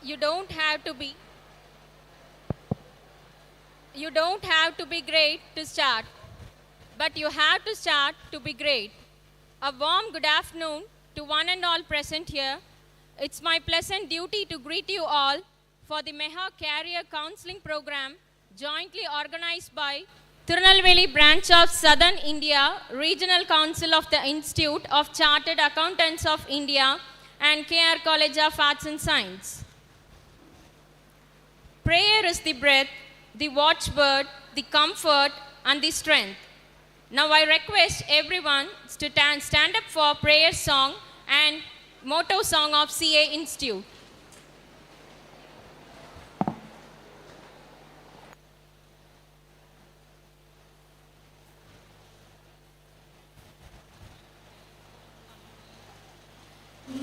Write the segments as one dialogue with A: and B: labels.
A: You don't have to be You don't have to be great to start, but you have to start to be great. A warm good afternoon to one and all present here. It's my pleasant duty to greet you all for the Meha Career Counseling Program jointly organized by Tirunelveli branch of Southern India, Regional Council of the Institute of Chartered Accountants of India and K.R.COLLEGE of Arts and Science. Prayer is the breath, the watchword, the comfort and the strength. Now I request everyone to stand up for prayer song and motto song of CA Institute.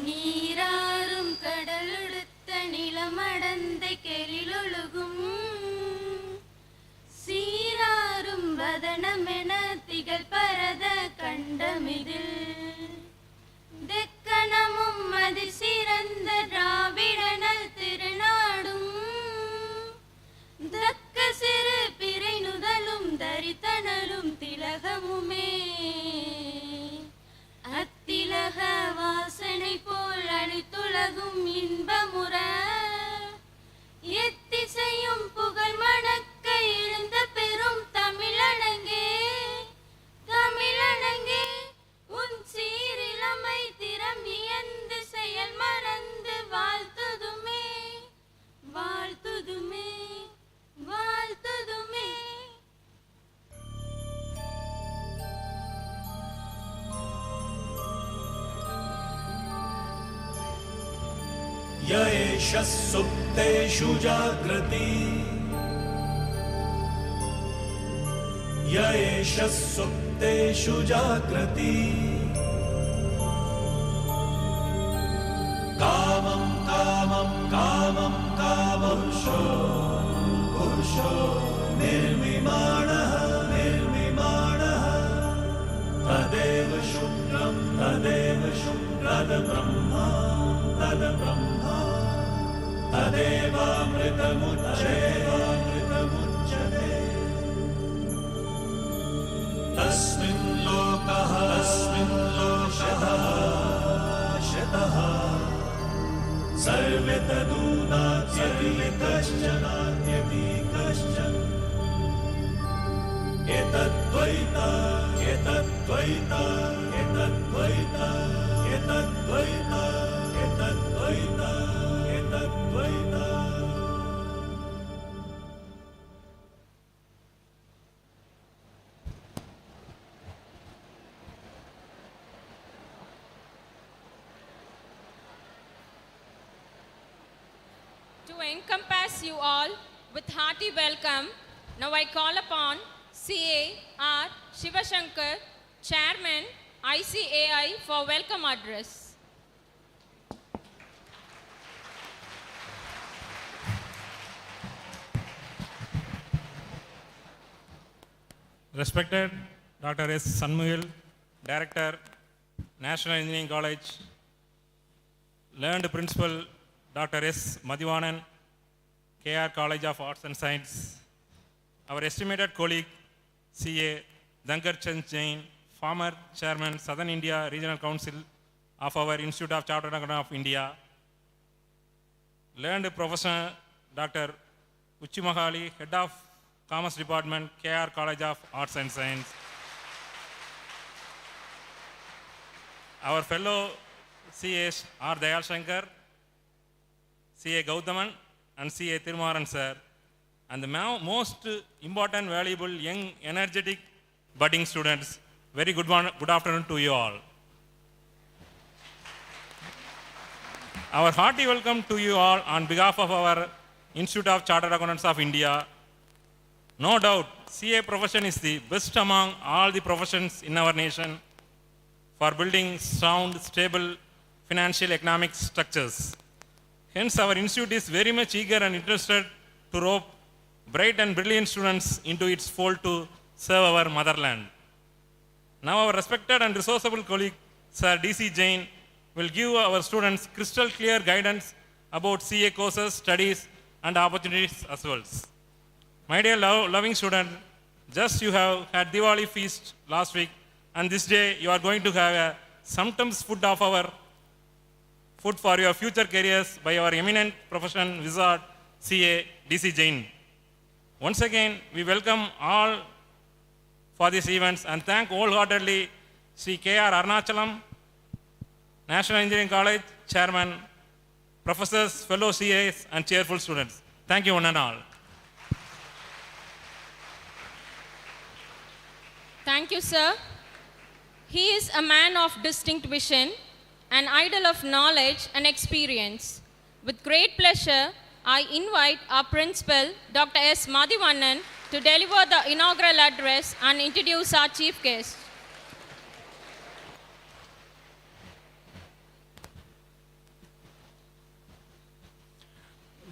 B: நீராறும் கடலெடுத்த நிலமடந்தை கெளிலொழுகும் சீராறும் வதனமென திகழ் பரத கண்டமிதில் தெக்கணமும் அதில் சிறந்த திராவிடனல் திருநாடும் தக்க சிறு பிறை நுதலும் தரித்தனரும் திலகமுமே அத்திலக வாசனை போல் அனைத்துலகும் இன்பமுற எத்திசையும் புகழ் மணக்க எழுந்த பெரும் தமிழனங்கே தமிழனங்கே உன் சீரிலமை திறம் இயந்து செயல் மறந்து வாழ்த்துதுமே வாழ்த்துதுமே வாழ்த்துதுமே.
C: य एष सुप्तेषु जाग्रति य एष सुप्तेषु जाग्रति कामं कामं कामं कामपुरुषो पुरुषो निर्मिमाणः निर्मिमाणः तदेव शुक्रं तद्ब्रह्मा तद्ब्रह्मा तदेवामृतमुच्यते तस्मिन् लोकः शतः सर्वे तदूनात्यपि कश्चन एतद्वैता एतद्वैता एतद्वैता एतद्वैता एतद्वैता एतद्वैता.
A: To encompass you all with hearty welcome, now I call upon C.A.R. Shivashankar, Chairman, ICAI, for welcome address.
D: Respected Dr. S. Sanmugal, Director, National Engineering College, learned Principal Dr. S. Madhivanan, K.R.COLLEGE of Arts and Science, our estimated colleague C.A. Dankar Chand Jain, former Chairman, Southern India Regional Council of our Institute of Chartered Accountants of India, learned Professor Dr. Uchimahali, Head of Commerce Department, K.R.COLLEGE of Arts and Science, our fellow C.A.s R. Dayal Shankar, C.A. Gautaman and C.A. Thirumaran sir, and the most important, valuable, young, energetic, budding students. Very good afternoon to you all. Our hearty welcome to you all on behalf of our Institute of Chartered Accountants of India. No doubt, CA profession is the best among all the professions in our nation for building sound, stable, financial economic structures. Hence, our institute is very much eager and interested to rope bright and brilliant students into its fold to serve our motherland. Now, our respected and resourceful colleague, Sir D.C. Jain, will give our students crystal clear guidance about CA courses, studies, and opportunities as well. My dear loving student, just you have had Diwali feast last week, and this day you are going to have a sometimes food of our food for your future careers by our eminent profession wizard, CA DC Jain. Once again, we welcome all for these events and thank wholeheartedly Sri K.R. Arunachalam, National Engineering College Chairman, professors, fellow CAs, and cheerful students. Thank you one and all.
A: Thank you, sir. He is a man of distinct vision, an idol of knowledge and experience. With great pleasure, I invite our principal, Dr. S. Madhivannan, to deliver the inaugural address and introduce our chief guest.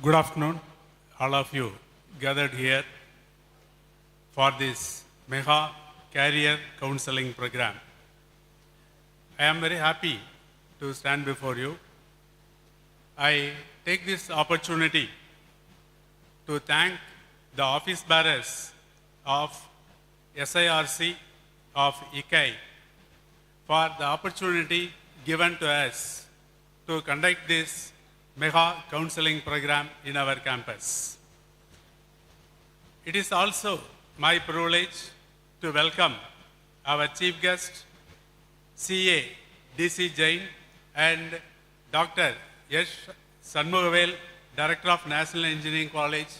E: Good afternoon, all of you gathered here for this Mega Career Counseling Program. I am very happy to stand before you. I take this opportunity to thank the office bearers of SIRC of ICAI for the opportunity given to us to conduct this Mega Counseling Program in our campus. It is also my privilege to welcome our chief guest, CA DC Jain, and Dr. Yash Sanmugavel, Director of National Engineering College,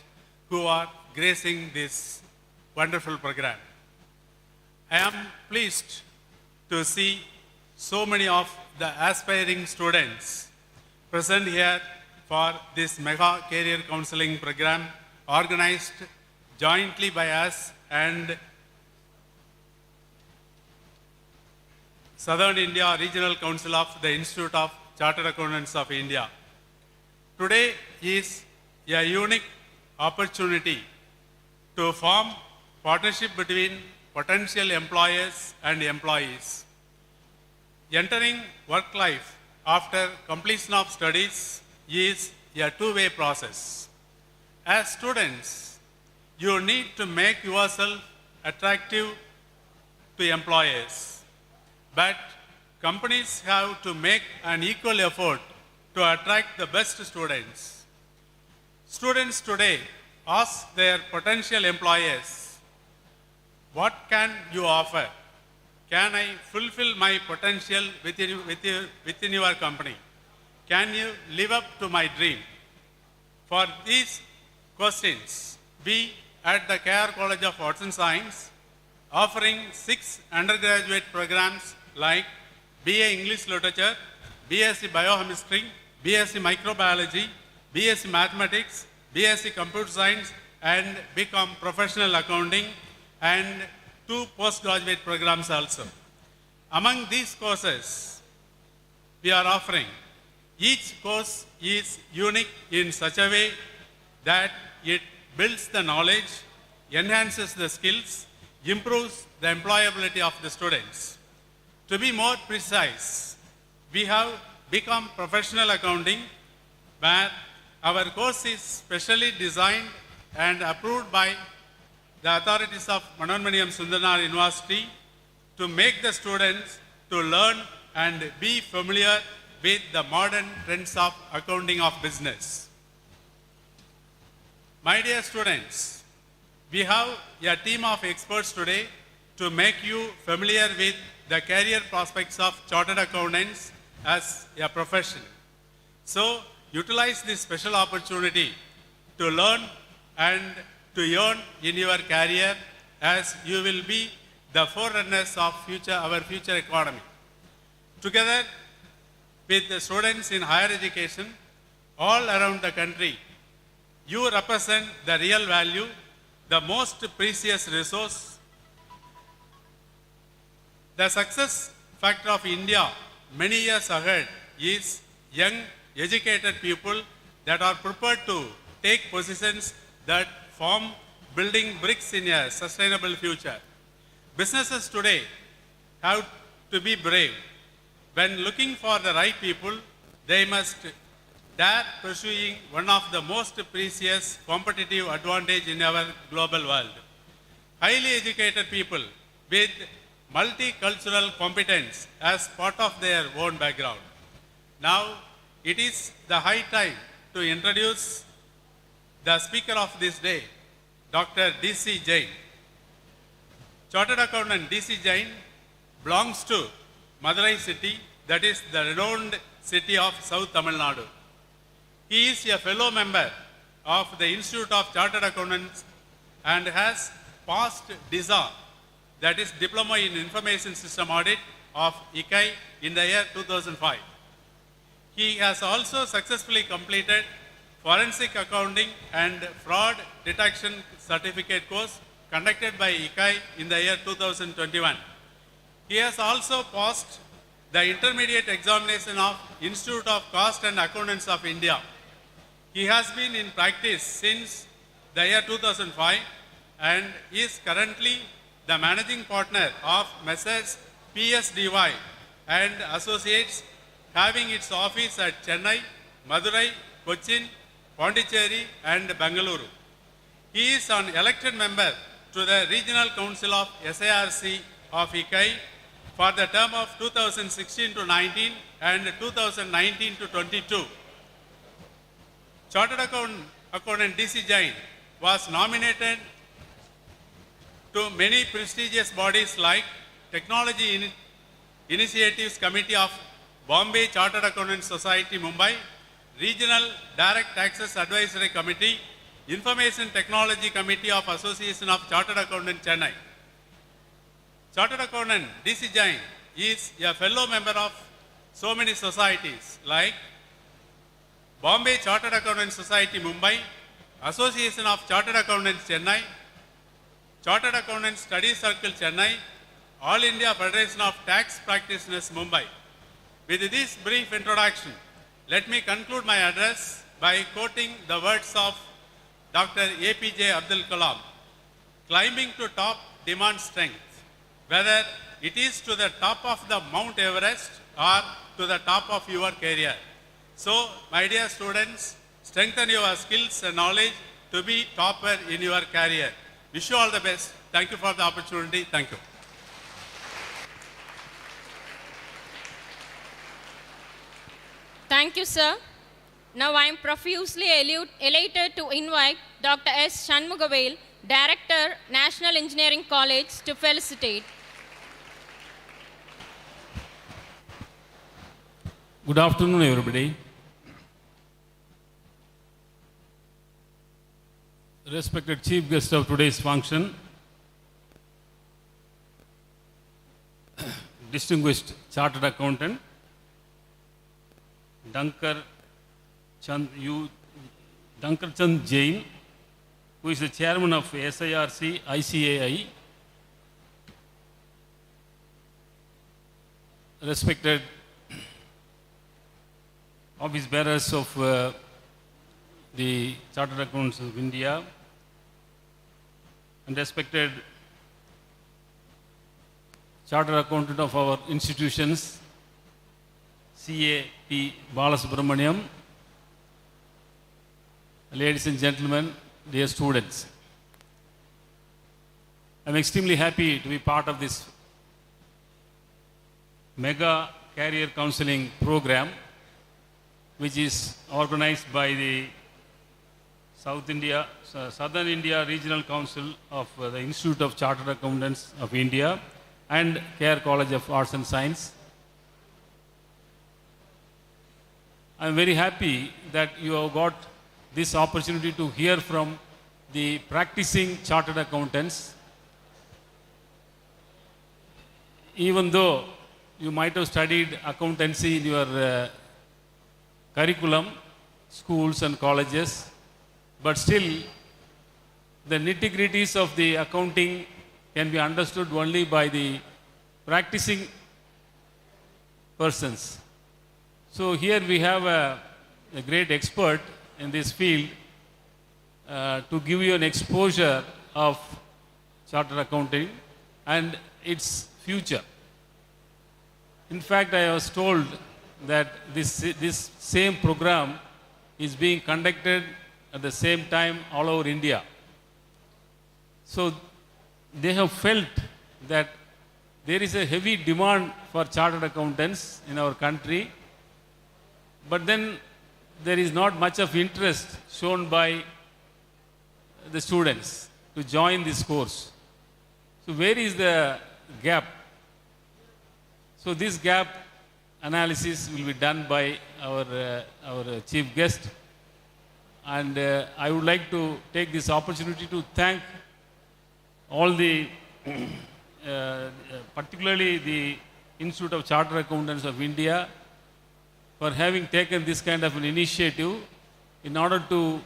E: who are gracing this wonderful program. I am pleased to see so many of the aspiring students present here for this Mega Career Counseling Program organized jointly by us and Southern India Regional Council of the Institute of Chartered Accountants of India. Today is a unique opportunity to form partnership between potential employers and employees. Entering work life after completion of studies is a two-way process. As students, you need to make yourself attractive to employers, but companies have to make an equal effort to attract the best students. Students today ask their potential employers, what can you offer? Can I fulfill my potential within your company? Can you live up to my dream? For these questions, we at the K.R.COLLEGE of Arts and Science offering 6 undergraduate programs like BA English Literature, BSc Biochemistry, BSc Microbiology, BSc Mathematics, BSc Computer Science, and BCom Professional Accounting, and 2 postgraduate programs also. Among these courses we are offering, each course is unique in such a way that it builds the knowledge, enhances the skills, improves the employability of the students. To be more precise, we have BCom Professional Accounting, where our course is specially designed and approved by the authorities of Manonmaniam Sundarnar University to make the students to learn and be familiar with the modern trends of accounting of business. My dear students, we have a team of experts today to make you familiar with the career prospects of chartered accountants as a profession. So, utilize this special opportunity to learn and to earn in your career, as you will be the forerunners of our future economy. Together with the students in higher education all around the country, you represent the real value, the most precious resource. The success factor of India many years ahead is young, educated people that are prepared to take positions that form building bricks in a sustainable future. Businesses today have to be brave. When looking for the right people, they must dare pursuing one of the most precious competitive advantage in our global world. Highly educated people with multicultural competence as part of their own background. Now, it is the high time to introduce the speaker of this day, Dr. D.C. Jain. Chartered Accountant D.C. Jain belongs to Madurai city, that is the renowned city of South Tamil Nadu. He is a fellow member of the Institute of Chartered Accountants and has passed DISA, that is Diploma in Information System Audit of ICAI in the year 2005. He has also successfully completed Forensic Accounting and Fraud Detection Certificate course conducted by ICAI in the year 2021. He has also passed the intermediate examination of Institute of Cost and Accountants of India. He has been in practice since the year 2005 and is currently the managing partner of Messrs. PSDY and Associates, having its office at Chennai, Madurai, Cochin, Pondicherry and Bangalore. He is an elected member to the Regional Council of SARC of ICAI for the term of 2016 to 19 and 2019 to 22. Chartered Accountant D.C. Jain was nominated to many prestigious bodies like Technology Initiatives Committee of Bombay Chartered Accountants Society, Mumbai, Regional Direct Taxes Advisory Committee, Information Technology Committee of Association of Chartered Accountants, Chennai. Chartered Accountant D.C. Jain is a fellow member of so many societies like Bombay Chartered Accountants Society, Mumbai, Association of Chartered Accountants, Chennai, Chartered Accountants Study Circle, Chennai, All India Federation of Tax Practitioners, Mumbai. With this brief introduction, let me conclude my address by quoting the words of Dr. APJ Abdul Kalam. Climbing to top demands strength, whether it is to the top of the Mount Everest or to the top of your career. So, my dear students, strengthen your skills and knowledge to be topper in your career. Wish you all the best. Thank you for the opportunity. Thank you.
A: Thank you, sir. Now I am profusely elated to invite Dr. S. Shanmugavel, Director, National Engineering College, to felicitate.
F: Good afternoon, everybody. Respected chief guest of today's function, distinguished chartered accountant, Dankar Chand Jain, who is the chairman of SIRC ICAI, respected office bearers of the Chartered Accountants of India, and respected Chartered Accountant of our institutions, C.A.P. Balasubramaniam, ladies and gentlemen, dear students. I'm extremely happy to be part of this mega career counseling program, which is organized by the Southern India Regional Council of the Institute of Chartered Accountants of India and K.R.COLLEGE of Arts and Science. I'm very happy that you have got this opportunity to hear from the practicing chartered accountants. Even though you might have studied accountancy in your curriculum, schools and colleges, but still the nitty-gritties of the accounting can be understood only by the practicing persons. So here we have a great expert in this field to give you an exposure of chartered accounting and its future. In fact, I was told that this same program is being conducted at the same time all over India. So they have felt that there is a heavy demand for chartered accountants in our country, but then there is not much of interest shown by the students to join this course. So where is the gap? So this gap analysis will be done by our chief guest, and I would like to take this opportunity to thank all the particularly the Institute of Chartered Accountants of India for having taken this kind of an initiative in order to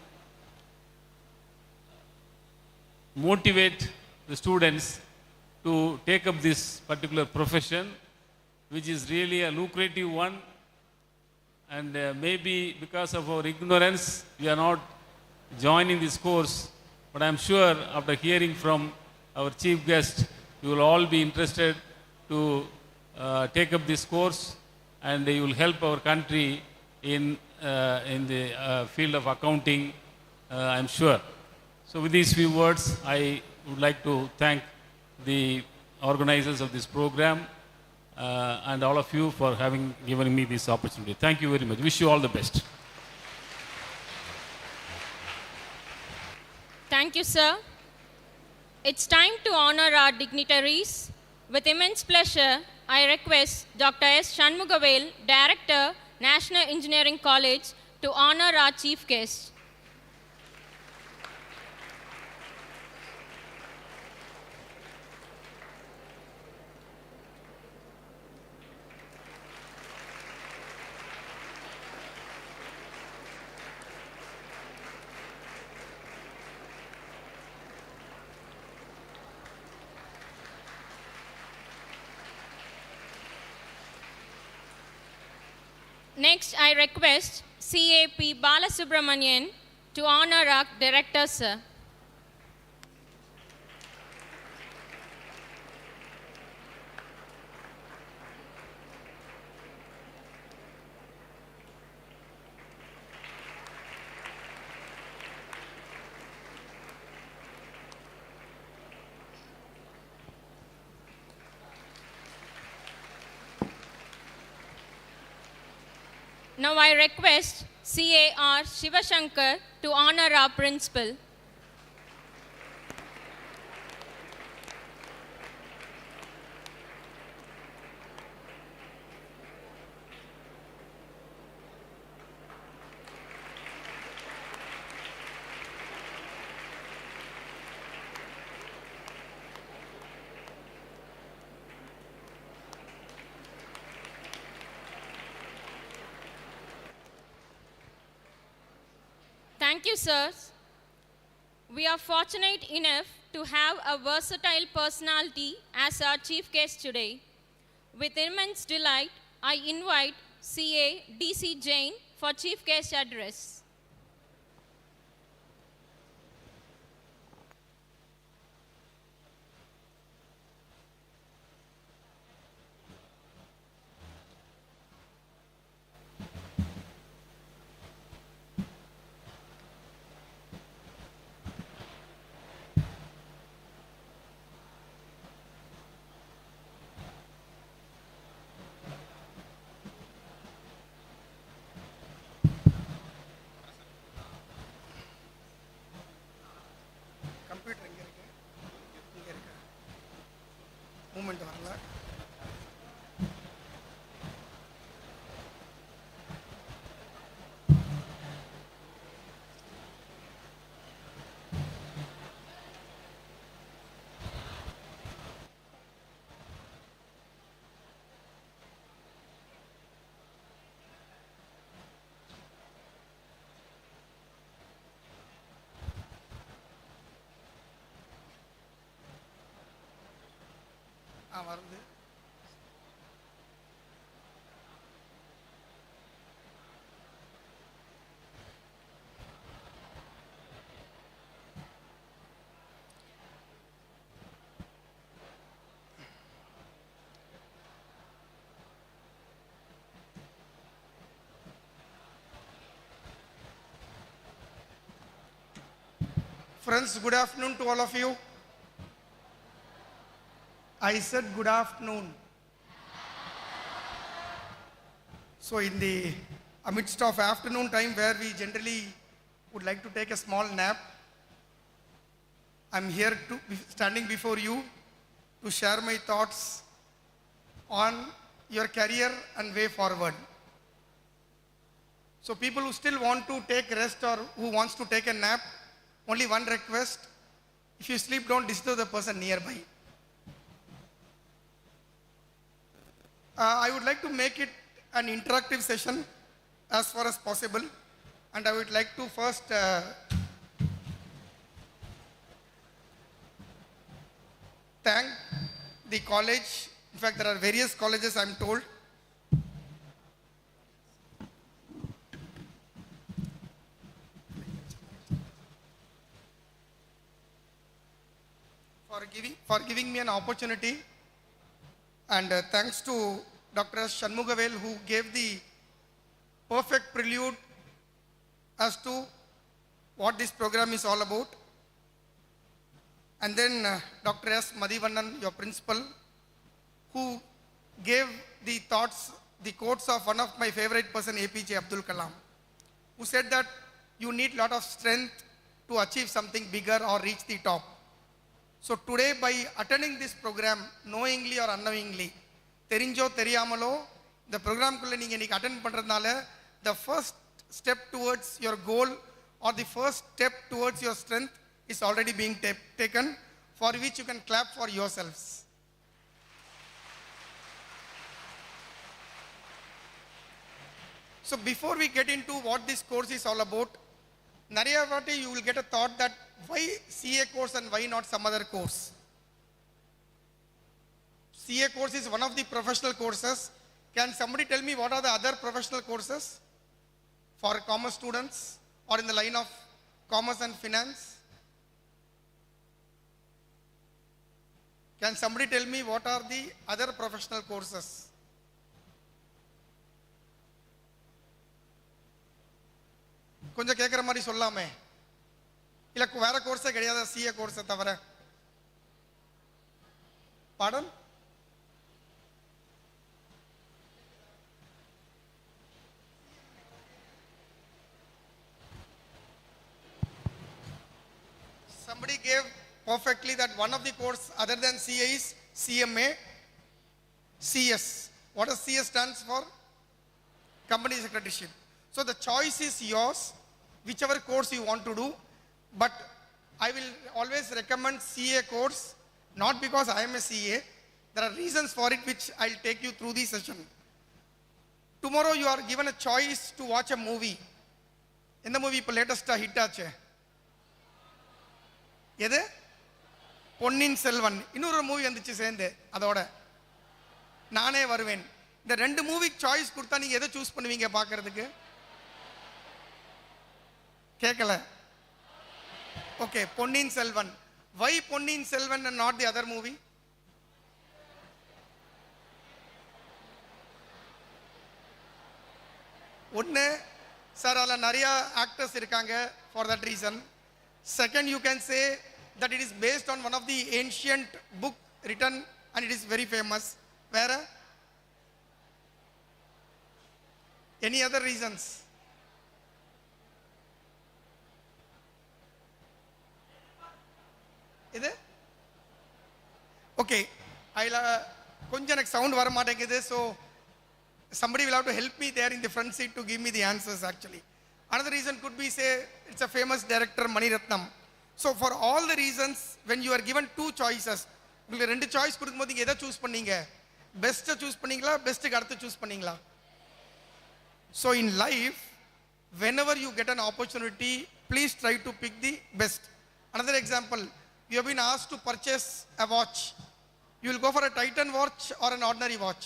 F: motivate the students to take up this particular profession, which is really a lucrative one. And maybe because of our ignorance, we are not joining this course. But I'm sure after hearing from our chief guest, you will all be interested to take up this course, and you will help our country in the field of accounting, I'm sure. So with these few words, I would like to thank the organizers of this program and all of you for having given me this opportunity. Thank you very much. Wish you all the best.
A: Thank you, sir. It's time to honor our dignitaries. With immense pleasure, I request Dr. S. Shanmugavel, Director, National Engineering College, to honor our chief guest. Next, I request C.A.P. Balasubramanian to honor our director, sir. Now I request C.A.R. Shivashankar to honor our principal. Thank you, sirs. We are fortunate enough to have a versatile personality as our chief guest today. With immense delight, I invite C.A. D.C. Jain for chief guest address.
G: Computer இங்கே இருக்கு, இங்கே இருக்கு, moment வரல. வருது. Friends, good afternoon to all of you. I said good afternoon. So in the amidst of afternoon time where we generally would like to take a small nap, I'm here to be standing before you to share my thoughts on your career and way forward. So people who still want to take rest or who wants to take a nap, only one request: if you sleep, don't disturb the person nearby. I would like to make it an interactive session as far as possible, and I would like to first thank the college. In fact, there are various colleges, I'm told. For giving me an opportunity, and thanks to Dr. Shanmugavel, who gave the perfect prelude as to what this program is all about. And then Dr. S. Madhivannan, your principal, who gave the thoughts, the quotes of one of my favorite person, APJ Abdul Kalam, who said that you need a lot of strength to achieve something bigger or reach the top. So today, by attending this program, knowingly or unknowingly, தெரிஞ்சோ தெரியாமலோ இந்த ப்ரோக்ராம்குள்ளே நீங்கள் இன்றைக்கி attend பண்ணுறதுனால the first step towards your goal or the first step towards your strength is already being taken, for which you can clap for yourselves. So before we get into what this course is all about, நிறைய வாட்டி you will get a thought that why CA course and why not some other course? CA course is one of the professional courses. Can somebody tell me what are the other professional courses for commerce students or in the line of commerce and finance? Can somebody tell me what are the other professional courses? கொஞ்சம் கேட்குற மாதிரி சொல்லாமே, இல்லை வேற கோர்ஸே கிடையாது CA கோர்ஸை தவிர? பாடம் somebody gave perfectly that one of the course other than CA is CMA, CS. What does CS stands for? Company Secretaryship. So the choice is yours, whichever course you want to do, but I will always recommend CA course, not because I am a CA. There are reasons for it which I'll take you through the session. Tomorrow you are given a choice to watch a movie. In the movie, latest hit ஆச்சு எது? பொன்னியின் செல்வன். இன்னொரு movie வந்துச்சு சேர்ந்து, அதோட நானே வருவேன். இந்த ரெண்டு மூவி சாய்ஸ் கொடுத்தா நீங்க எதை சூஸ் பண்ணுவீங்க பார்க்கறதுக்கு? கேட்கல? Okay, Ponniyin Selvan. Why Ponniyin Selvan and not the other movie? ஒன்று சார், அதில் நிறையா ஆக்டர்ஸ் இருக்காங்க, for that reason. Second, you can say that it is based on one of the ancient book written and it is very famous. Where? Any other reasons? இது okay, I'll கொஞ்சம் எனக்கு sound வர மாட்டேங்குது, so somebody will have to help me there in the front seat to give me the answers actually. Another reason could be, say, it's a famous director, Mani Ratnam. So for all the reasons, when you are given two choices, உங்களுக்கு ரெண்டு choice கொடுக்கும்போது நீங்கள் எதை choose பண்ணீங்க? பெஸ்ட்டை choose பண்ணீங்களா, பெஸ்ட்டுக்கு அடுத்து choose பண்ணீங்களா? So in life, whenever you get an opportunity, please try to pick the best. Another example, you have been asked to purchase a watch. You will go for a Titan watch or an ordinary watch?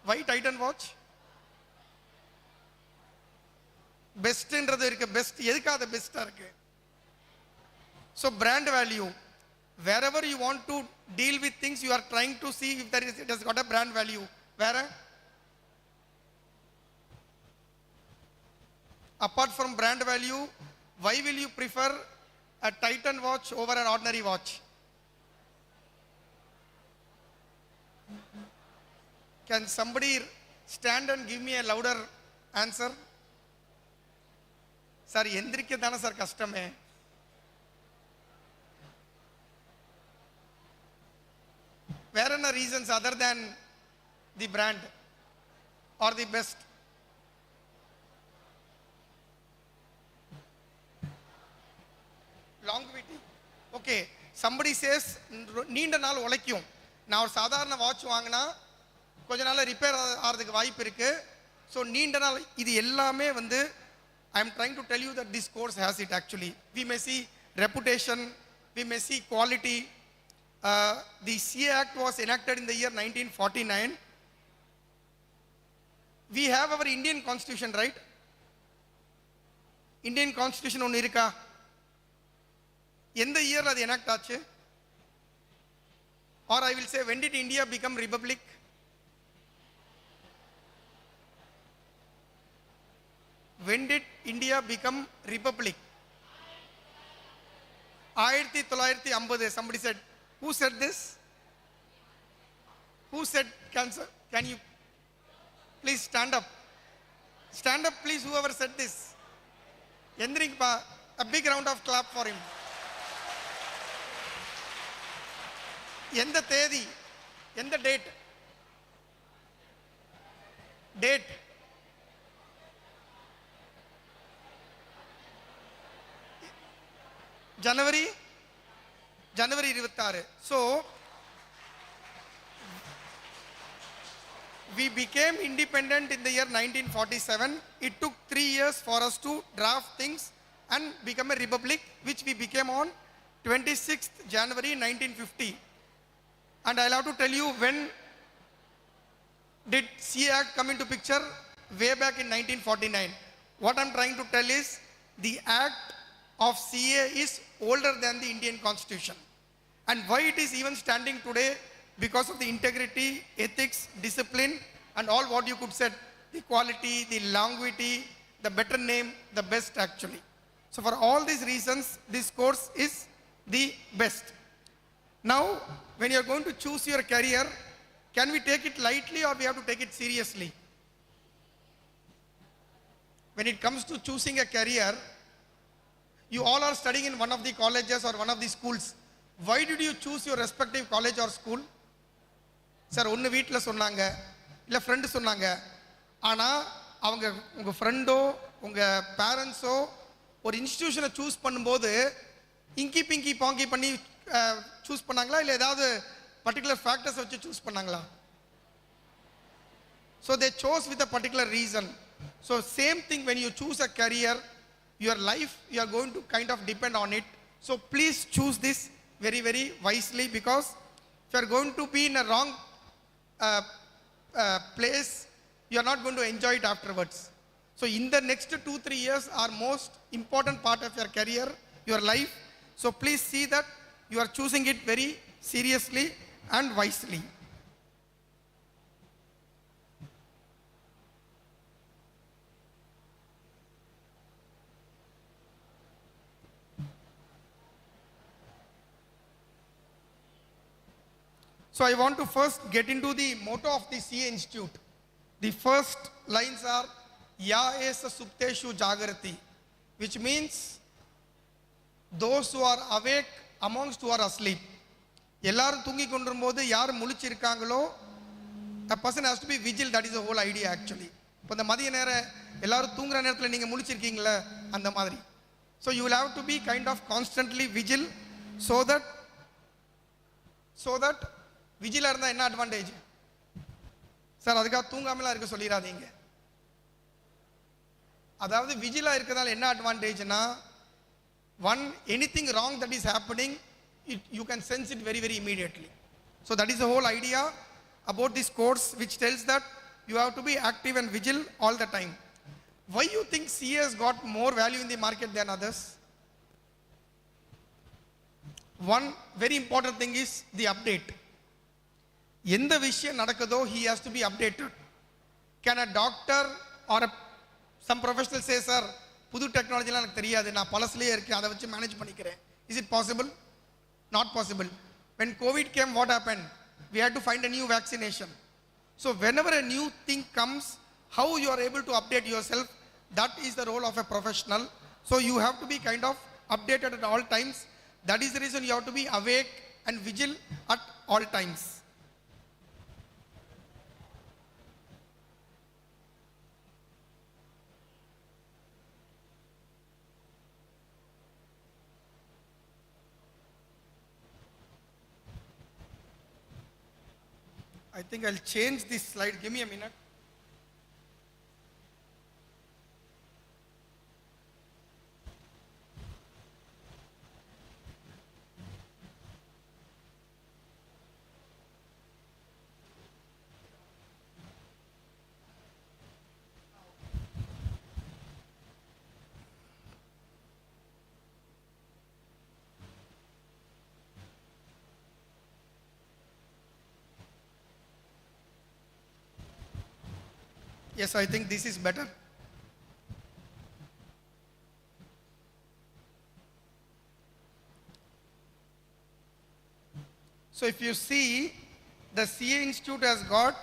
G: Why Titan watch? பெஸ்ட்ன்றது இருக்கு. Best எதுக்காக பெஸ்ட்டாக இருக்கு? So brand value. wherever you want to deal with things, you are trying to see if it has got a brand value. Where? Apart from brand value, why will you prefer a Titan watch over an ordinary watch? Can somebody stand and give me a louder answer? Sir, endrike dana sir kastame. Where are the reasons other than the brand or the best? Longevity. Okay, somebody says நீண்ட நாள் உழைக்கும். நான் ஒரு சாதாரண watch வாங்கினா கொஞ்ச நாள் repair ஆகிறதுக்கு வாய்ப்பு இருக்கு. ஸோ நீண்ட நாள் இது எல்லாமே வந்து I am trying to tell you that this course has it actually. We may see reputation, we may see quality. The CA Act was enacted in the year 1949. We have our Indian Constitution, right? Indian Constitution ஒன்று இருக்கா? எந்த இயர்ல அது enact ஆச்சு? Or I will say, when did India become republic? When did India become republic? 1950. Somebody said. Who said this? Who said cancer? Can you please stand up? Stand up, please, whoever said this. A big round of clap for him. Yenda Tedi, Yenda date. Date. January 26. So, we became independent in the year 1947. It took 3 years for us to draft things and become a republic, which we became on 26th January 1950. And I'll have to tell you, when did CA Act come into picture? Way back in 1949. What I'm trying to tell is, the Act of CA is older than the Indian Constitution. And why it is even standing today? Because of the integrity, ethics, discipline, and all what you could say, the quality, the longevity, the better name, the best actually. So for all these reasons, this course is the best. Now, when you are going to choose your career, can we take it lightly or we have to take it seriously? When it comes to choosing a career, you all are studying in one of the colleges or one of the schools. Why did you choose your respective college or school? Sir, ஒன்று வீட்டில் சொன்னாங்க, இல்லை friend சொன்னாங்க. ஆனால் அவங்க உங்கள் ஃப்ரெண்டோ உங்கள் பேரண்ட்ஸோ ஒரு இன்ஸ்டிடியூஷனை சூஸ் பண்ணும்போது இங்கி பிங்கி பாங்கி பண்ணி சூஸ் பண்ணாங்களா, இல்லை ஏதாவது பர்டிகுலர் ஃபேக்டர்ஸ் வச்சு சூஸ் பண்ணாங்களா? So they chose with a particular reason. So same thing when you choose a career, your life, you are going to kind of depend on it. So please choose this very, very wisely, because if you are going to be in a wrong place, you are not going to enjoy it afterwards. So in the next 2-3 years are most important part of your career, your life. So please see that you are choosing it very seriously and wisely. So I want to first get into the motto of the CA Institute. The first lines are Ya esa supteshu jagarati, which means those who are awake amongst who are asleep. எல்லாரும் தூங்கி கொண்டிருக்கும்போது யார் முழிச்சிருக்காங்களோ, a person has to be vigil. That is the whole idea actually. இப்போ இந்த மதிய நேரம் எல்லாரும் தூங்குற நேரத்தில் நீங்கள் முழிச்சிருக்கீங்களா, அந்த மாதிரி. So you will have to be kind of constantly vigil, so that விஜிலாக இருந்தால் என்ன அட்வான்டேஜ் சார்? அதுக்காக தூங்காமலாம் இருக்க சொல்லிடாதீங்க. அதாவது விஜிலாக இருக்கிறதால என்ன அட்வான்டேஜ்னா, one, anything wrong that is happening, you can sense it very, very immediately. So that is the whole idea about this course, which tells that you have to be active and vigil all the time. Why you think CA has got more value in the market than others? One very important thing is the update. எந்த விஷயம் நடக்குதோ, he has to be updated. Can a doctor or some professional say, sir, புது டெக்னாலஜிலாம் எனக்கு தெரியாது, நான் பழசுலேயே இருக்கேன், அதை வச்சு மேனேஜ் பண்ணிக்கிறேன். Is it possible? Not possible. When COVID came, what happened? We had to find a new vaccination. So whenever a new thing comes, how you are able to update yourself, that is the role of a professional. So you have to be kind of updated at all times. That is the reason you have to be awake and vigil at all times. I think I'll change this slide. Give me a minute. Yes, I think this is better. So if you see, the CA Institute has got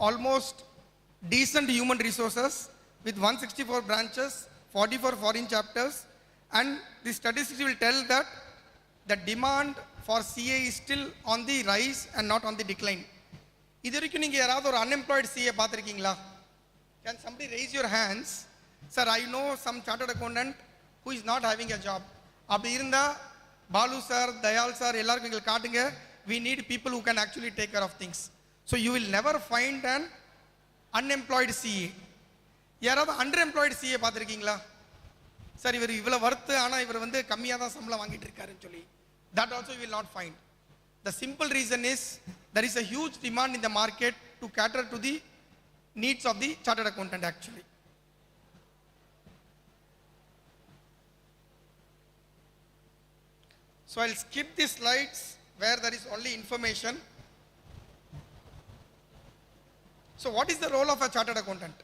G: almost decent human resources with 164 branches, 44 foreign chapters, and the statistics will tell that the demand for CA is still on the rise and not on the decline. இது வரைக்கும் நீங்கள் யாராவது ஒரு unemployed CA பார்த்துருக்கீங்களா? Can somebody raise your hands? Sir, I know some chartered accountant who is not having a job. அப்படி இருந்தால் Balu sir, Dayal sir எல்லாருக்கும் எங்களுக்கு காட்டுங்க. We need people who can actually take care of things. So you will never find an unemployed CA. யாராவது அண்டர்எம்ப்ளாய்டு CA பார்த்துருக்கீங்களா? Sir இவர் இவ்வளோ worth ஆனால் இவர் வந்து கம்மியாக தான் சம்பளம் வாங்கிட்டு இருக்காருன்னு சொல்லி. That also you will not find. The simple reason is there is a huge demand in the market to cater to the needs of the chartered accountant actually. So I'll skip the slides where there is only information. So what is the role of a chartered accountant?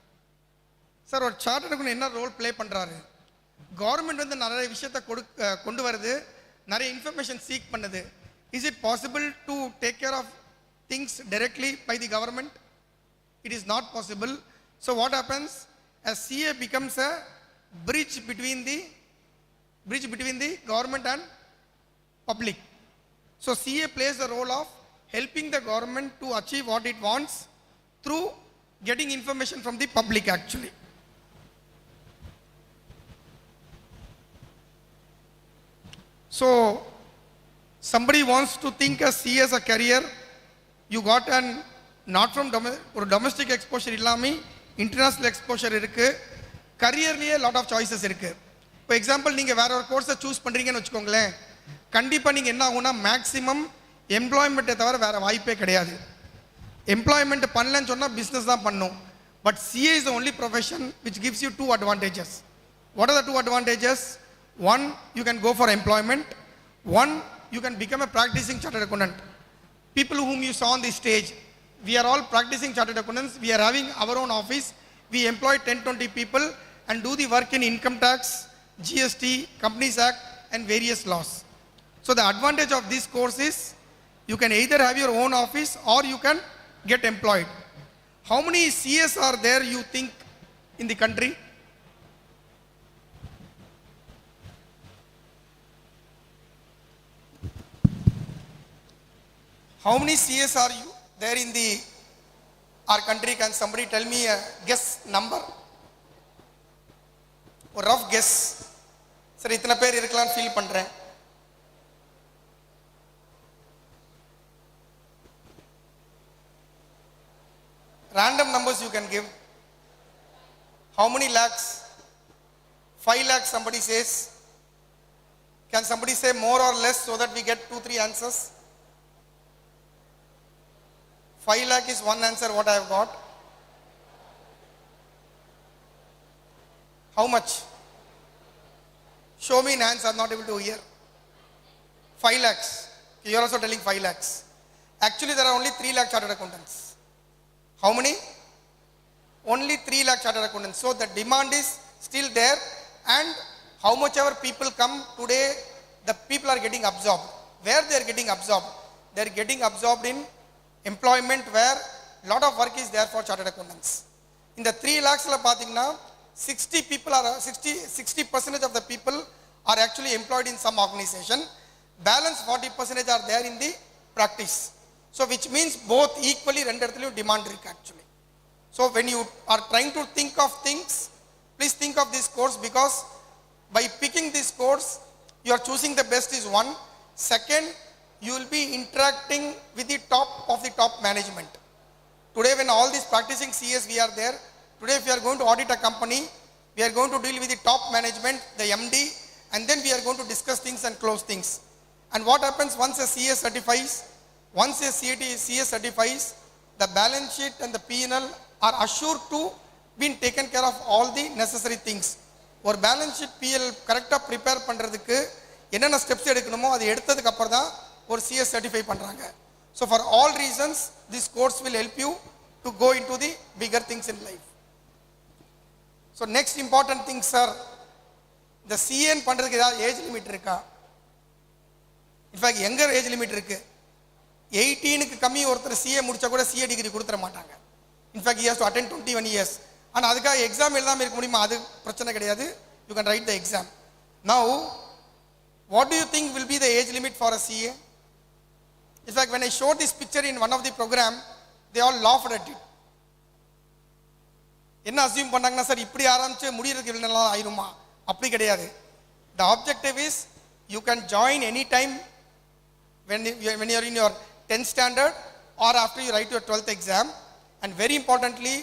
G: Sir, ஒரு chartered accountant என்ன role play பண்ணுறாரு? Government வந்து நிறைய விஷயத்தை கொண்டு வருது, நிறைய information seek பண்ணுது. Is it possible to take care of things directly by the government? It is not possible. So what happens? A CA becomes a bridge between the government and public. So CA plays the role of helping the government to achieve what it wants through getting information from the public actually. So somebody wants to think as CA as a career, you got an not from domestic exposure illami international exposure irukku, careerliye lot of choices irukku. For example, நீங்க வேற ஒரு கோர்ஸை choose பண்றீங்கன்னு வெச்சுக்கோங்களேன், கண்டிப்பா நீங்க என்ன ஆகும்னா மேக்ஸிமம் எம்ப்ளாய்மெண்ட்டை தவிர வேற வாய்ப்பே கிடையாது. எம்ப்ளாய்மெண்ட் பண்ணலன்னு சொன்னா பிசினஸ் தான் பண்ணும். But CA is the only profession which gives you two advantages. What are the two advantages? One, you can go for employment. One, you can become a practicing chartered accountant. People whom you saw on the stage, we are all practicing chartered accountants. We are having our own office. We employ 10-20 people and do the work in income tax, GST, Companies Act and various laws. So the advantage of this course is you can either have your own office or you can get employed. How many CS are there you think in the country? How many CS are you there in our country? Can somebody tell me a guess number? A rough guess. Sir, itna per irukkalam feel pandren. Random numbers you can give. How many lakhs? 5 lakhs somebody says. Can somebody say more or less so that we get 2-3 answers? 5 lakh is one answer what I have got. How much? Show me in hands, I am not able to hear. 5 lakhs. You are also telling 5 lakhs. Actually there are only 3 lakh chartered accountants. How many? Only 3 lakh chartered accountants. So the demand is still there. And how much ever people come today, the people are getting absorbed. Where they are getting absorbed? They are getting absorbed in employment where lot of work is there for chartered accountants. In the 3 lakhs la pathina 60% of the people are actually employed in some organization. Balance 40% are there in the practice. So which means both equally rendu edathilum demand irukku actually. So when you are trying to think of things, please think of this course, because by picking this course you are choosing the best is one. Second, you will be interacting with the top of the top management. Today when all these practicing CS we are there, today if you are going to audit a company, we are going to deal with the top management, the MD, and then we are going to discuss things and close things. And what happens once a CS certifies, CS certifies, the balance sheet and the P&L are assured to be taken care of all the necessary things. Or balance sheet P&L correct prepare பண்றதுக்கு என்னென்ன steps எடுக்கணுமோ அது எடுத்ததுக்கு அப்புறம் தான் ஒரு CS certify பண்றாங்க. So for all reasons this course will help you to go into the bigger things in life. So next important thing sir, the CA பண்றதுக்கு ஏதாவது ஏஜ் லிமிட் இருக்கா? In fact younger age limit இருக்கு. 18 க்கு கம்மி ஒருத்தர் CA முடிச்சா கூட CA degree கொடுத்துற மாட்டாங்க. In fact he has to attend 21 years. ஆனா அதுக்காக எக்ஸாம் எழுதாம இருக்க முடியுமா? அது பிரச்சனை கிடையாது. You can write the exam. Now what do you think will be the age limit for a CA? In fact when I showed this picture in one of the program, they all laughed at it. என்ன assume பண்ணாங்கன்னா sir இப்படி ஆரம்பிச்சு முடியறதுக்கு இவ்வளவு நாள் ஆயிருமா? அப்படி கிடையாது. The objective is you can join any time when you are in your 10th standard or after you write your 12th exam. And very importantly,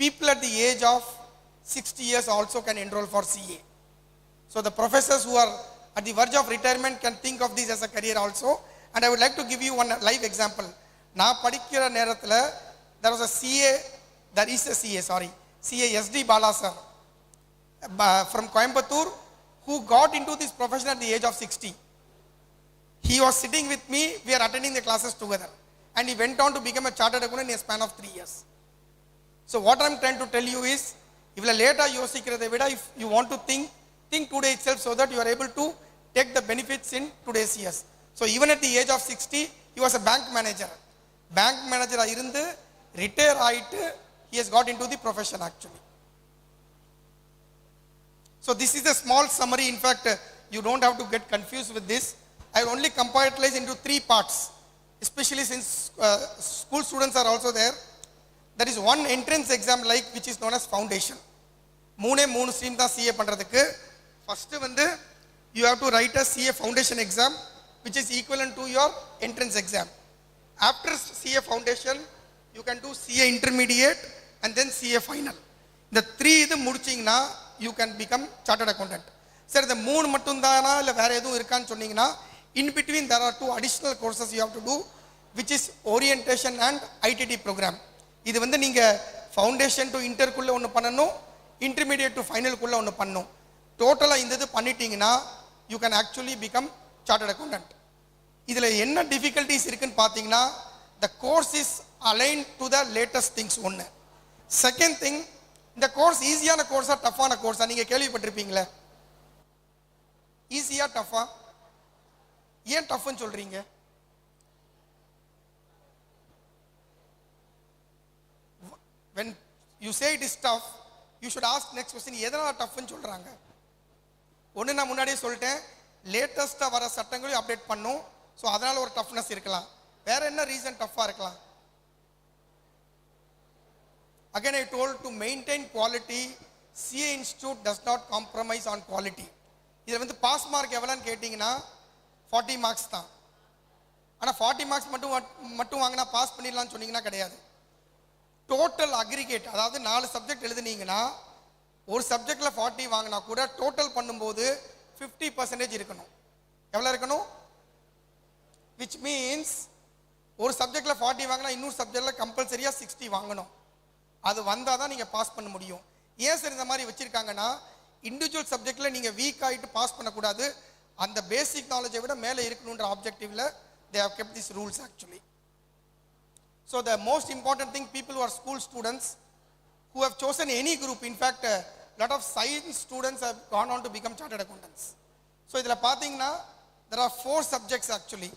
G: people at the age of 60 years also can enroll for CA. So the professors who are at the verge of retirement can think of this as a career also. And I would like to give you one live example. நான் படிக்கிற நேரத்தில் there was a CA, there is a CA, CA SD Bala sir from Coimbatore who got into this profession at the age of 60. He was sitting with me, we are attending the classes together, and he went on to become a chartered accountant in a span of 3 years. So what I am trying to tell you is, if later யோசிக்கிறதை விட if you want to think today itself so that you are able to take the benefits in today's years. So even at the age of 60, he was a bank manager. Bank manager இருந்து retire ஆயிட்டு he has got into the profession actually. So this is a small summary. In fact, you don't have to get confused with this. I only compartmentalize into 3 parts, especially since school students are also there. There is one entrance exam like which is known as foundation. மூணு stream தான் CA பண்றதுக்கு. First வந்து you have to write a CA foundation exam which is equivalent to your entrance exam. After CA foundation you can do CA intermediate and then CA final. The 3 இது முடிச்சீங்கன்னா you can become chartered accountant. சரி, இந்த 3 மட்டும் தானா இல்ல வேற எதுவும் இருக்கான்னு சொன்னீங்கன்னா in between there are 2 additional courses you have to do, which is orientation and ITT program. இது வந்து நீங்க foundation to inter குள்ள ஒன்னு பண்ணனும், intermediate to final குள்ள ஒன்னு பண்ணனும். டோட்டலா இந்த இது பண்ணிட்டீங்கன்னா you can actually become chartered accountant. இதுல என்ன difficulties இருக்குன்னு பாத்தீங்கன்னா the course is aligned to the latest things ஒன்னு. Second thing, இந்த கோர்ஸ் ஈஸியான கோர்ஸா டஃப்பான கோர்ஸா நீங்க கேள்விப்பட்டிருப்பீங்களே? ஈஸியா டஃப்பா? ஏன் டஃப்னு சொல்றீங்க? When you say it is tough, you should ask next question, எதனால டஃப்னு சொல்றாங்க? ஒன்னு நான் முன்னாடியே சொல்லிட்டேன், லேட்டஸ்டா வர சட்டங்களையும் அப்டேட் பண்ணும். சோ அதனால ஒரு டஃப்னஸ் இருக்கலாம். வேற என்ன ரீசன் டஃப்பா இருக்கலாம்? Again I told, to maintain quality, CA Institute does not compromise on quality. இதுல வந்து பாஸ் மார்க் எவ்வளவுன்னு கேட்டிங்கன்னா 40 மார்க்ஸ் தான். ஆனா 40 மார்க்ஸ் மட்டும் வாங்கினா பாஸ் பண்ணிடலாம்னு சொன்னீங்கன்னா கிடையாது. டோட்டல் அக்ரிகேட், அதாவது 4 சப்ஜெக்ட் எழுதுனீங்கன்னா ஒரு சப்ஜெக்ட்ல 40 வாங்கினா கூட டோட்டல் பண்ணும்போது 50% இருக்கணும். எவ்வளவு இருக்கணும்? which means ஒரு சப்ஜெக்ட்ல 40 வாங்கினா இன்னொரு சப்ஜெக்ட்ல கம்பல்சரியா 60 வாங்கணும். அது வந்தா தான் நீங்க பாஸ் பண்ண முடியும். ஏன் சார் இந்த மாதிரி வச்சிருக்காங்கன்னா, இண்டிவிஜுவல் சப்ஜெக்ட்ல நீங்க வீக் ஆயிட்டு பாஸ் பண்ண கூடாது, அந்த பேசிக் நாலேஜை விட மேலே இருக்கணும்ன்ற ஆப்ஜெக்டிவ்ல they have kept these rules actually. So the most important thing, people who are school students who have chosen any group, in fact lot of science students have gone on to become chartered accountants. So idhula pathina there are 4 subjects actually.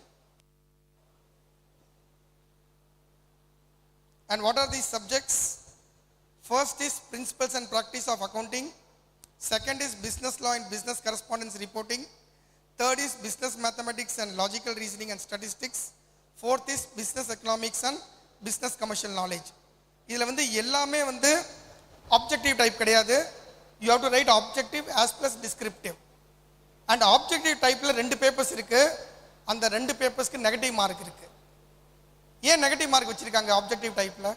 G: And what are these subjects? First is principles and practice of accounting. Second is business law and business correspondence reporting. Third is business mathematics and logical reasoning and statistics. Fourth is business economics and business commercial knowledge. இதில் வந்து எல்லாமே வந்து objective type கிடையாது. You have to write objective as plus descriptive. And objective typeல 2 papers இருக்கு. அந்த 2 papersக்கு negative mark இருக்கு. ஏன் negative mark வச்சிருக்காங்க objective typeல?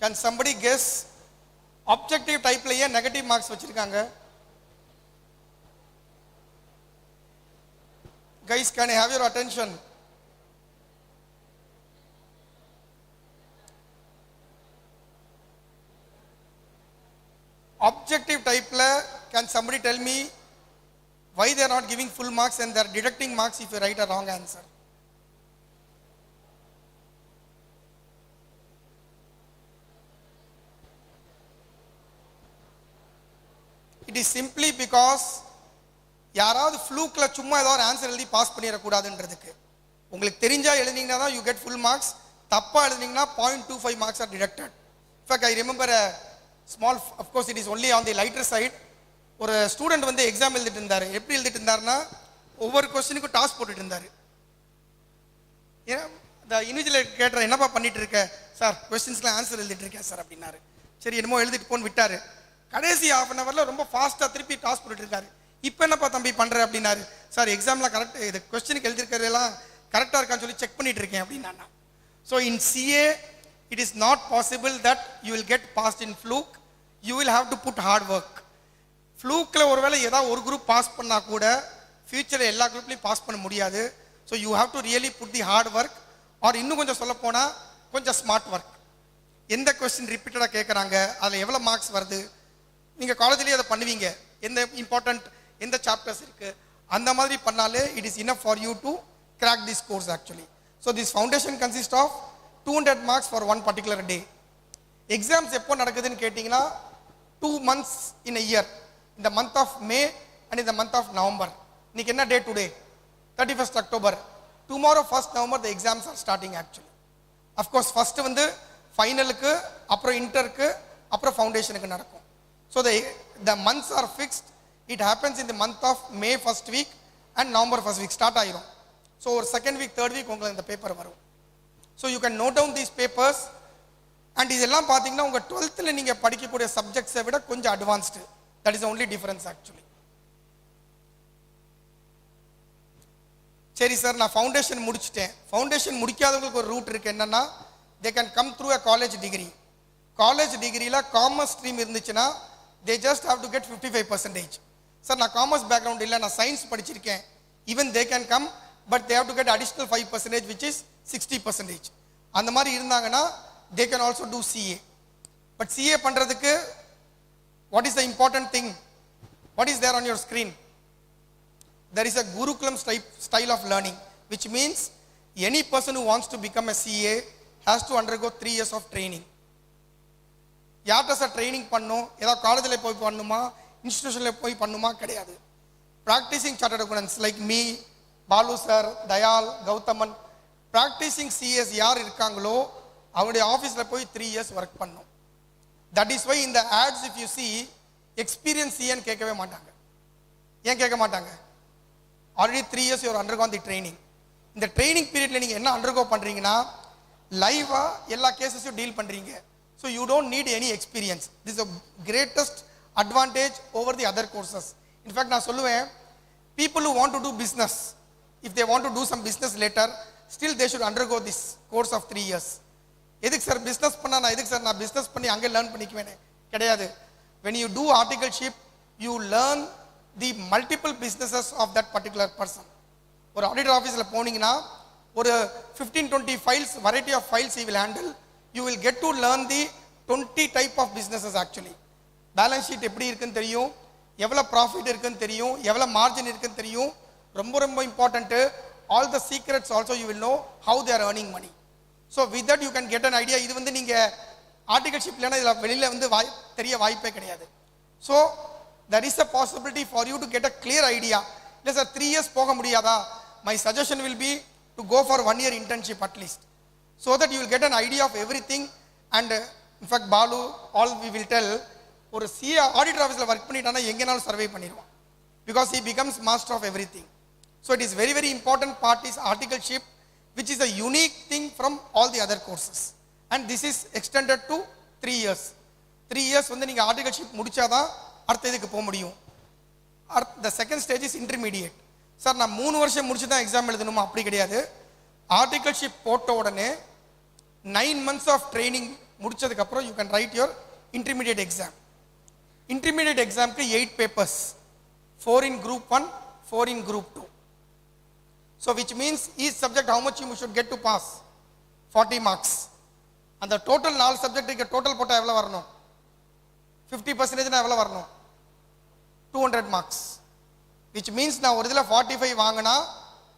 G: Can somebody guess objective typeல ஏன் negative marks வச்சிருக்காங்க? Guys, can I have your attention? Objective typeல can somebody tell me why they are not giving full marks and they are deducting marks if you write a wrong answer? It is simply because யாராவது ஃப்ளூக்ல சும்மா ஏதோ ஒரு answer எழுதி pass பண்ணிட கூடாதுன்றதுக்கு. உங்களுக்கு தெரிஞ்சா எழுதினீங்கன்னா தான் you get full marks. தப்பா எழுதினீங்கன்னா 0.25 marks are deducted. In fact, I remember a small, of course it is only on the lighter side. ஒரு ஸ்டூடெண்ட் வந்து எக்ஸாம் எழுதிட்டு இருந்தாரு. எப்படி எழுதிட்டு இருந்தாருன்னா ஒவ்வொரு கொஸ்டினுக்கும் டாஸ் போட்டுட்டு இருந்தாரு. ஏன்னா இந்த இன்விஜுவல் கேட்டற என்னப்பா பண்ணிட்டு இருக்க? சார் கொஸ்டின்ஸ்லாம் ஆன்சர் எழுதிட்டு இருக்கேன் சார் அப்படின்னாரு. சரி என்னமோ எழுதிட்டு போன்னு விட்டாரு. கடைசி half an hourல ரொம்ப ஃபாஸ்டா திருப்பி டாஸ் போட்டுட்டு இருக்காரு. இப்போ என்னப்பா தம்பி பண்ற அப்படின்னாரு. சார் எக்ஸாம்லாம் கரெக்ட், இது கொஸ்டினுக்கு எழுதிருக்கிறதெல்லாம் கரெக்டா இருக்கான்னு சொல்லி செக் பண்ணிட்டு இருக்கேன் அப்படின்னா. So in CA it is not possible that you will get passed in fluke. You will have to put hard work. ஃப்ளூக்ல ஒருவேளை ஏதாவது ஒரு குரூப் பாஸ் பண்ணா கூட ஃபியூச்சர்ல எல்லா குரூப்லையும் பாஸ் பண்ண முடியாது. So you have to really put the hard work or இன்னும் கொஞ்சம் சொல்ல போனா கொஞ்சம் ஸ்மார்ட் ஒர்க். எந்த கொஸ்டின் ரிப்பீட்டடா கேட்குறாங்க, அதில் எவ்வளோ மார்க்ஸ் வருது, நீங்கள் காலேஜ்லேயே அதை பண்ணுவீங்க. எந்த இம்பார்ட்டன்ட் எந்த சாப்டர்ஸ் இருக்கு அந்த மாதிரி பண்ணாலே it is enough for you to crack this course actually. So this foundation consist of 200 marks for one particular day. Exams எப்போ நடக்குதுன்னு கேட்டிங்கன்னா 2 months in a year. In the month of May and in the month of November. இன்னைக்கு என்ன டே today? 31st October. Tomorrow 1st November the exams are starting actually. Of course first வந்து ஃபைனலுக்கு, அப்புறம் இன்டருக்கு, அப்புறம் ஃபவுண்டேஷனுக்கு நடக்கும். So the months are fixed. It happens in the month of May first week and November first week start ஆயிரும். So ஒரு second week third week உங்களுக்கு இந்த paper வரும். So you can note down these papers. And இதெல்லாம் பார்த்தீங்கன்னா உங்கள் 12th நீங்கள் படிக்கக்கூடிய சப்ஜெக்ட்ஸை விட கொஞ்சம் advanced. That is the only difference actually. சரி சார் நான் ஃபவுண்டேஷன் முடிச்சிட்டேன். ஃபவுண்டேஷன் முடிக்காதவங்களுக்கு ஒரு ரூட் இருக்கு. என்னன்னா they can come through a college degree. College டிகிரியில் காமர்ஸ் ஸ்ட்ரீம் இருந்துச்சுன்னா they just have to get 55%. Sir நான் காமர்ஸ் பேக்ரவுண்ட் இல்லை, நான் சயின்ஸ் படிச்சிருக்கேன், even they can come but they have to get additional 5% which is 60%. அந்த மாதிரி இருந்தாங்கன்னா they can also do CA. But CA பண்றதுக்கு what is the important thing? What is there on your screen? There is a Gurukulam style of learning, which means any person who wants to become a CA has to undergo 3 years of training. யார்கிட்ட sir training பண்ணும்? ஏதாவது காலேஜில் போய் பண்ணுமா, இன்ஸ்டிடியூஷனில் போய் பண்ணுமா? கிடையாது. Practising chartered accountants like me, Balu sir, Dayal, Gauthaman, practising CS யார் இருக்காங்களோ அவருடைய ஆஃபீஸில் போய் 3 years ஒர்க் பண்ணும். தட் இஸ் வை இந்த ads if you see experience சிஏன்னு கேட்கவே மாட்டாங்க. ஏன் கேட்க மாட்டாங்க? Already 3 years you're undergone the training. இந்த ட்ரைனிங் பீரியட்ல நீங்கள் என்ன அண்டர்கோ பண்ணுறீங்கன்னா லைவாக எல்லா கேசஸையும் டீல் பண்ணுறீங்க. So you don't need any experience. This is greatest advantage over the other courses. In fact நான் சொல்லுவேன், people who want to do business, if they want to do some business later, still they should undergo this course of 3 years. எதுக்கு sir business பண்ணா? நான் எதுக்கு sir நான் business பண்ணி அங்கே learn பண்ணிக்குவேனே? கிடையாது. when you do articleship you learn the multiple businesses of that particular person. ஒரு auditor ஆஃபீஸில் போனீங்கன்னா ஒரு 15-20 files, variety of files he will handle. You will get to learn the 20 type of businesses actually. Balance sheet எப்படி இருக்குன்னு தெரியும், எவ்வளோ profit இருக்குன்னு தெரியும், எவ்வளோ மார்ஜின் இருக்குன்னு தெரியும். ரொம்ப ரொம்ப important, all the secrets also you will know how they are earning money. So with that you can get an idea. இது வந்து நீங்கள் ஆர்டிகல்ஷிப் இல்லைன்னா இதில் வெளியில் வந்து தெரிய வாய்ப்பே கிடையாது. So there is a possibility for you to get a clear idea. இல்லை சார் 3 years போக முடியாதா? My suggestion will be to go for 1 year internship at least, so that you will get an idea of everything. And in fact Balu, all we will tell, ஒரு CA auditor ஆஃபீஸில் work பண்ணிட்டானா எங்கேனாலும் survey பண்ணிடுவான், because he becomes master of everything. So it is very very important part is articleship, which is a unique thing from all the other courses, and this is extended to 3 years. 3 years வந்து நீங்கள் articleship முடிச்சாதான் அடுத்த இதுக்கு போக முடியும். The second stage is intermediate. Sir நான் 3 வருஷம் முடிச்சு தான் எக்ஸாம் எழுதணுமா? அப்படி கிடையாது. ஆர்டிகல்ஷிப் போட்ட உடனே 9 months ஆஃப் ட்ரைனிங் முடிச்சதுக்கப்புறம் you can write your intermediate exam. Intermediate எக்ஸாமுக்கு 8 papers, 4 in group 1, 4 in group 2. So which means each subject how much you should get to pass? 40 marks. அந்த டோட்டல் 4 சப்ஜெக்ட்டுக்கு total போட்டால் எவ்வளோ வரணும்? 50% எவ்வளோ வரணும்? 200 marks. Which means நான் ஒரு இதில் 45 வாங்கினா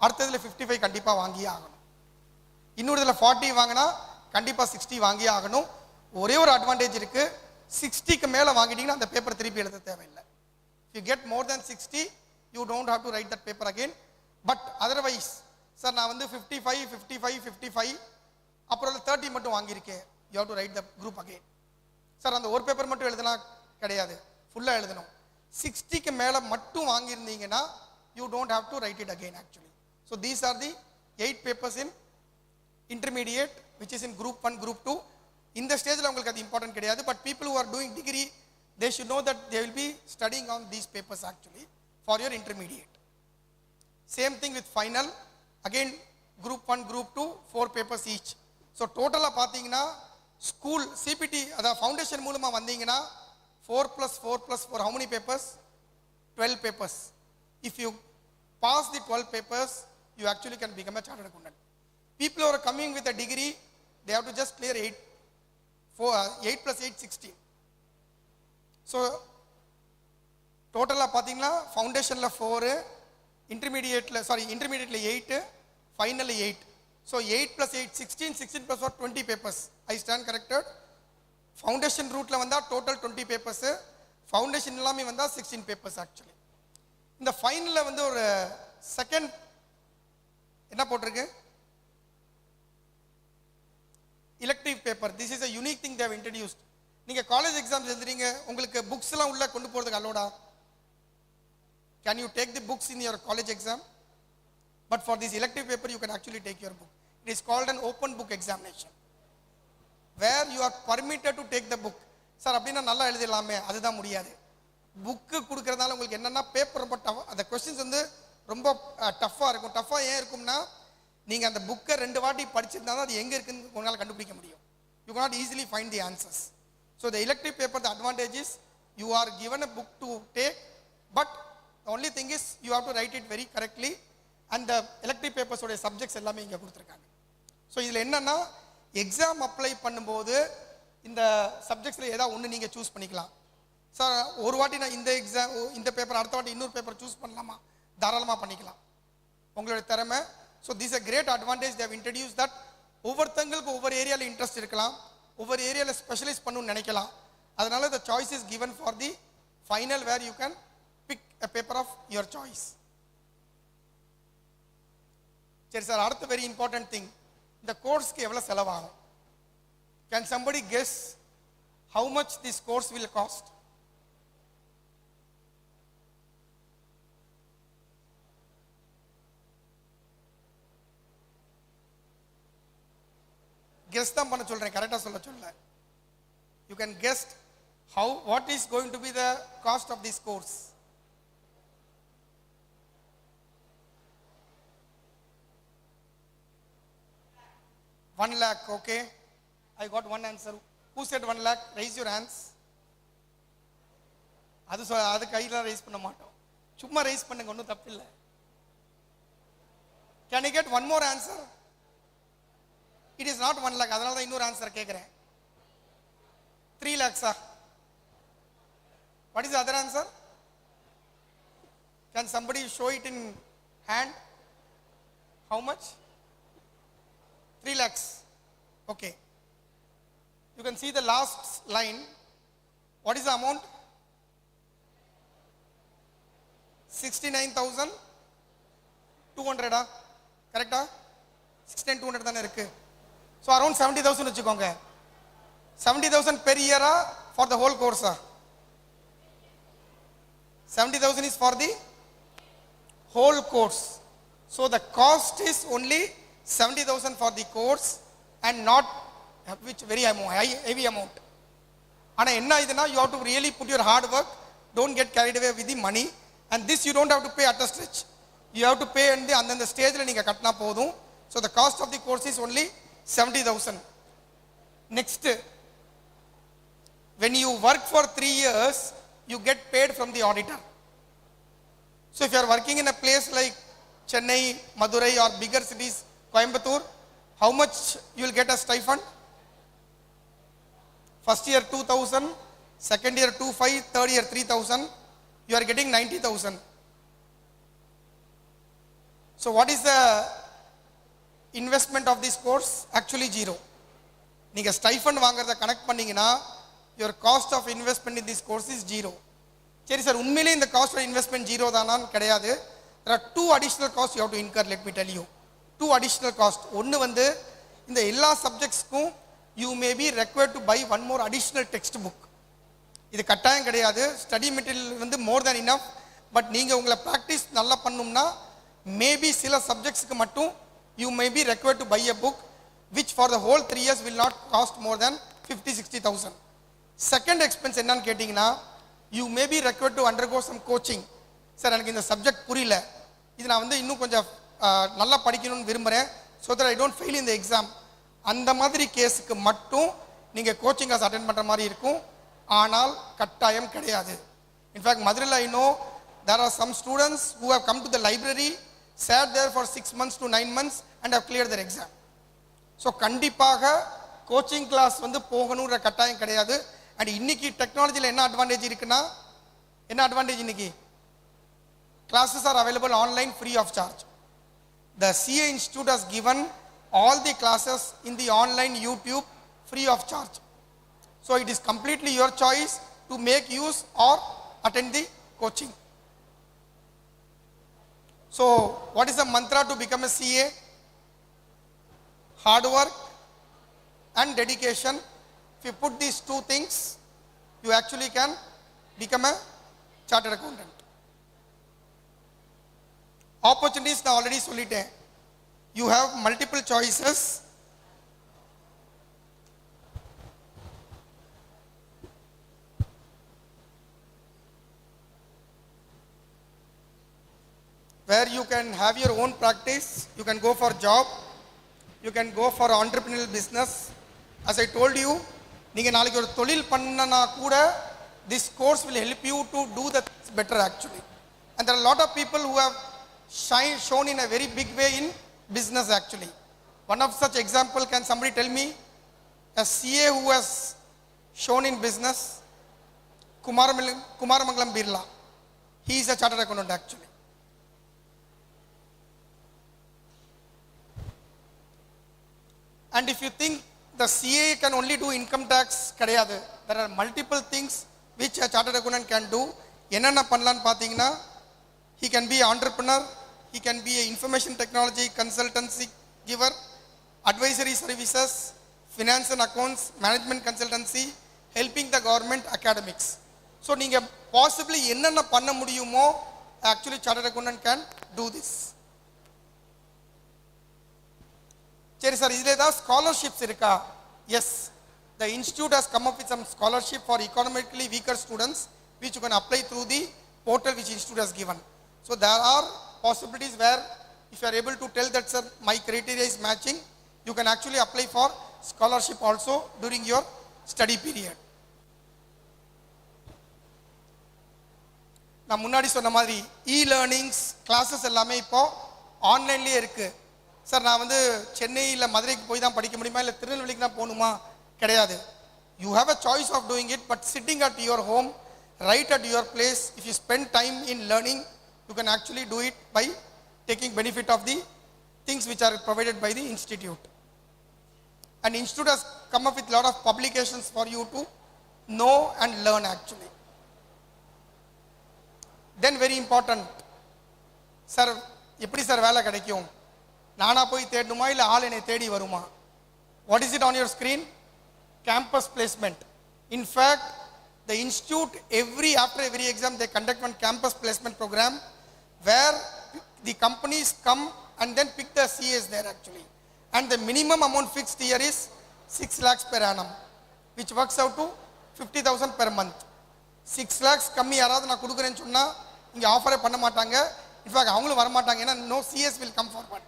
G: அடுத்ததில் 55 கண்டிப்பாக வாங்கியே ஆகணும். இன்னொரு இதில் 40 வாங்கினா கண்டிப்பாக 60 வாங்கியே ஆகணும். ஒரே ஒரு அட்வான்டேஜ் இருக்குது, 60க்கு மேலே வாங்கிட்டீங்கன்னா அந்த பேப்பர் திருப்பி எழுத தேவையில்லை. If you get more than 60, you don't have to write that paper again. But otherwise, sir நான் வந்து 55, 55, 55 அப்புறம் 30 மட்டும் வாங்கியிருக்கேன், you have to write the group again. Sir அந்த ஒரு பேப்பர் மட்டும் எழுதுனா கிடையாது, ஃபுல்லாக எழுதணும். 60க்கு மேலே மட்டும் வாங்கியிருந்தீங்கன்னா you don't have to write it again actually. So these are the 8 papers in intermediate, which is in group 1, group 2. இந்த ஸ்டேஜில் உங்களுக்கு அது இம்பார்ட்டன்ட் கிடையாது. But people who are doing degree, they should know that they will be studying on these papers actually for your intermediate. Same thing with final, again group 1, group 2, 4 papers each. So டோட்டலாக பார்த்தீங்கன்னா school CBT அதாவது foundation மூலமாக வந்தீங்கன்னா 4 + 4 + 4 how many papers? 12 papers. If you pass the 12 papers, you actually can become a chartered accountant. People who are coming with a degree, they have to just clear 8 + 8 16. So டோட்டலாக பார்த்தீங்கன்னா ஃபவுண்டேஷனில் 4, இன்டர்மீடியேட்டில் 8, ஃபைனலில் 8. So 8 + 8 16, 16 + 4 20 papers. I stand corrected. Foundation route வந்தால் total 20 papers, foundation எல்லாமே வந்தால் 16 papers actually. இந்த ஃபைனலில் வந்து ஒரு second என்ன போட்டிருக்கு? elective paper. This is a unique thing they have introduced. நீங்கள் காலேஜ் எக்ஸாம்ஸ் எழுதுறீங்க, உங்களுக்கு புக்ஸ்லாம் உள்ள கொண்டு போகிறதுக்கு அலோடா? Can you take the books in your college exam? But for this elective paper, you can actually take your book. It is called an open book examination, where you are permitted to take the book. Sir அப்படின்னா நல்லா எழுதிடலாமே, அதுதான் முடியாது. Book கொடுக்கறதுனால உங்களுக்கு என்னென்னா paper ரொம்ப tough, அந்த questions வந்து ரொம்ப டஃப்பாக இருக்கும். டஃப்பாக ஏன் இருக்கும்னா, நீங்கள் அந்த புக்கை 2 வாட்டி படிச்சிருந்தா தான் அது எங்கே இருக்குன்னு உங்களால் கண்டுபிடிக்க முடியும். You cannot easily find the answers. So the elective paper, the advantage is you are given a book to take, but the only thing is you have to write it very correctly. And the elective papers உடைய subjects எல்லாமே இங்கே கொடுத்துருக்காங்க. So இதில் என்னென்னா, exam apply பண்ணும்போது இந்த சப்ஜெக்ட்ஸில் ஏதாவது ஒன்று நீங்கள் சூஸ் பண்ணிக்கலாம். சார் ஒரு வாட்டி நான் இந்த பேப்பர் அடுத்த வாட்டி இன்னொரு பேப்பர் சூஸ் பண்ணலாமா? தாராளமாக பண்ணிக்கலாம், உங்களுடைய திறமை. So this a great advantage they introduce that ஒவ்வொருத்தங்களுக்கு ஒவ்வொரு ஏரியாவில் இன்ட்ரெஸ்ட் இருக்கலாம், ஒவ்வொரு ஏரியாவில் ஸ்பெஷலைஸ் பண்ணணும்னு நினைக்கலாம். அதனால the choice is given for the final where you can pick a paper of your choice. சரி சார், அடுத்த வெரி இம்பார்ட்டன்ட் திங், இந்த கோர்ஸ்க்கு எவ்வளோ செலவாகும்? Can somebody guess how much this course will cost? Guess தான் பண்ண சொல்கிறேன், கரெக்டாக சொல்ல. You can guess what is going to be the cost of this course? $1 lakh. Okay, I got one answer. Who said 1 lakh? Raise your hands. அது கையில் rice பண்ண மாட்டோம், சும்மா ரைஸ் பண்ணுங்க, ஒன்றும் தப்பு இல்லை. Can you get one more answer? It is not 1 lakh. அதனால தான் இன்னொரு ஆன்சர் கேட்குறேன். 3 lakhs. What is the other answer? Can somebody show it in hand? How much? 3 lakhs. Okay. You can see the last line. What is the amount? 69,200. Correct? 69,200 தானே இருக்கு. So around 70,000 வச்சுக்கோங்க. 70,000 per year for the whole course. 70,000 is for the whole course. So the cost is only 70,000 for the course and not which very heavy amount. And enna iduna you have to really put your hard work. Don't get carried away with the money. And this you don't have to pay at a stretch. You have to pay and the stage la neenga kattna podum. So the cost of the course is only 70,000. Next, when you work for 3 years, you get paid from the auditor. So if you are working in a place like Chennai, Madurai or bigger cities, Coimbatore, how much you will get a stipend? First year 2,000, second year 2,500, third year 3,000, you are getting 90,000. So what is the investment of this course? Actually zero. நீங்க stipend வாங்குறத connect பண்ணீங்கன்னா your cost of investment in this course is zero. சரி sir, உண்மையிலே இந்த cost of investment zero தானான்னு கிடையாது. there are two additional costs you have to incur. Let me tell you, two additional costs. ஒன்று வந்து இந்த எல்லா சப்ஜெக்ட்ஸ்க்கும் you may be required to buy one more additional textbook. இது கட்டாயம் கிடையாது. ஸ்டடி மெட்டீரியல் வந்து மோர் தேன் enough. But நீங்கள் உங்களை ப்ராக்டிஸ் நல்லா பண்ணணும்னா மேபி சில சப்ஜெக்ட்ஸுக்கு மட்டும் you may be required to buy a book which for the whole 3 years will not cost more than 50,000-60,000. Second expense என்னன்னு கேட்டிங்கன்னா, you may be required to undergo some coaching. Sir எனக்கு இந்த subject புரியல, இது நான் வந்து இன்னும் கொஞ்சம் நல்லா படிக்கணும்னு விரும்புகிறேன், so that I don't fail in the exam. அந்த மாதிரி கேஸுக்கு மட்டும் நீங்கள் கோச்சிங் கிளாஸ் அட்டென்ட் பண்ணுற மாதிரி இருக்கும். ஆனால் கட்டாயம் கிடையாது. இன்ஃபேக்ட் மதுரையில் I know there are some students who have come to the library, sat there for 6 months to 9 months and have cleared their exam. So கண்டிப்பாக கோச்சிங் கிளாஸ் வந்து போகணுன்ற கட்டாயம் கிடையாது. அண்ட் இன்னைக்கு டெக்னாலஜியில் என்ன அட்வான்டேஜ் இருக்குன்னா, என்ன அட்வான்டேஜ் இன்னைக்கு? Classes are available online free of charge. The CA Institute has given all the classes in the online YouTube free of charge. So it is completely your choice to make use or attend the coaching. So what is the mantra to become a CA? Hard work and dedication. If you put these two things, you actually can become a chartered accountant. Opportunities நான் already சொல்லிட்டேன். You have multiple choices. Where you can have your own practice, you can go for job, you can go for entrepreneurial business. As I told you, நீங்க நாளைக்கு ஒரு தொழில் பண்ணனா கூட this course will help you to do that better actually. And there are a lot of people who have shown in a very big way in business actually. One of such example, can somebody tell me a CA who has shown in business? Kumaramangalam Birla. He is a chartered accountant actually. And if you think the CA can only do income tax, கிடையாது. There are multiple things which a chartered accountant can do. என்னென்ன பண்ணலான்னு பார்த்தீங்கன்னா, he can be an entrepreneur, he can be an information technology consultancy giver, advisory services, finance and accounts, management consultancy, helping the government, academics. So நீங்க possibly என்னென்ன பண்ண முடியுமோ actually chartered accountant can do this. சரி sir, இதில் ஏதாவது scholarships இருக்கா? Yes, the institute has come up with some scholarship for economically weaker students which you can apply through the portal which institute has given. So there are possibilities where if you are able to tell that sir my criteria is matching, you can actually apply for scholarship also during your study period. நான் முன்னாடி சொன்ன மாதிரி e-learnings classes எல்லாமே இப்போ ஆன்லைன்லேயே இருக்குது. Sir நான் வந்து சென்னையில் மதுரைக்கு போய் தான் படிக்க முடியுமா, இல்லை திருநெல்வேலிக்கு தான் போகணுமா? கிடையாது. You have a choice of doing it, but sitting at your home, right at your place, if you spend time in learning, you can actually do it by taking benefit of the things which are provided by the institute. And institute has come up with a lot of publications for you to know and learn actually. Then very important, sir, எப்படி sir வேலை கிடைக்கும்? நானா போய் தேடணுமா இல்லை ஆள் என்னை தேடி வருமா? What is it on your screen? Campus placement. In fact, the institute after every exam they conduct one campus placement program where the companies come and then pick the CAs there actually. And the minimum amount fixed here is 6 lakhs per annum, which works out to 50,000 per month. 6 lakhs கம்மி யாராவது நான் கொடுக்குறேன்னு சொன்னா இங்க ஆஃபரே பண்ண மாட்டாங்க. In fact அவங்களும் வர மாட்டாங்க. ஏன்னா no CS will come forward.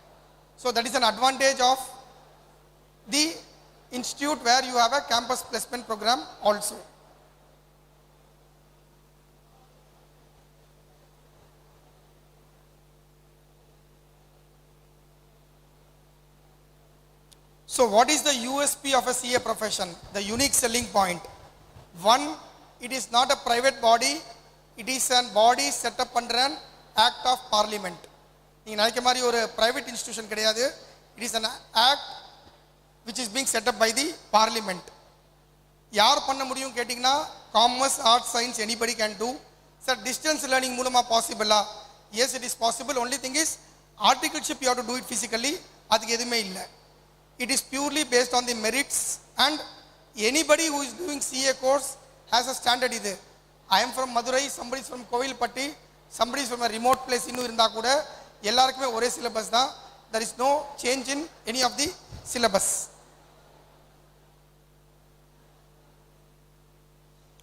G: So that is an advantage of the institute where you have a campus placement program also. So what is the USP of a CA profession? The unique selling point. One, it is not a private body. It is a body set up under an act of parliament. நீங்க நினைக்க மாதிரி ஒரு private institution கிடையாது. It is an act which is being set up by the parliament. யார் பண்ண முடியும் கேட்டிங்கன்னா commerce, arts, science, anybody can do. Sir, distance learning மூலமா possible-ஆ? Yes, it is possible. Only thing is articleship you have to do it physically. அதுக்கு எதுவுமே இல்லை. It is purely based on the merits, and anybody who is doing CA course has a standard. I am from Madurai, somebody is from Kovilpatti, somebody is from a remote place. இன்னும் இருந்தா கூட எல்லாருக்குமே ஒரே syllabus தான். There is no change in any of the syllabus.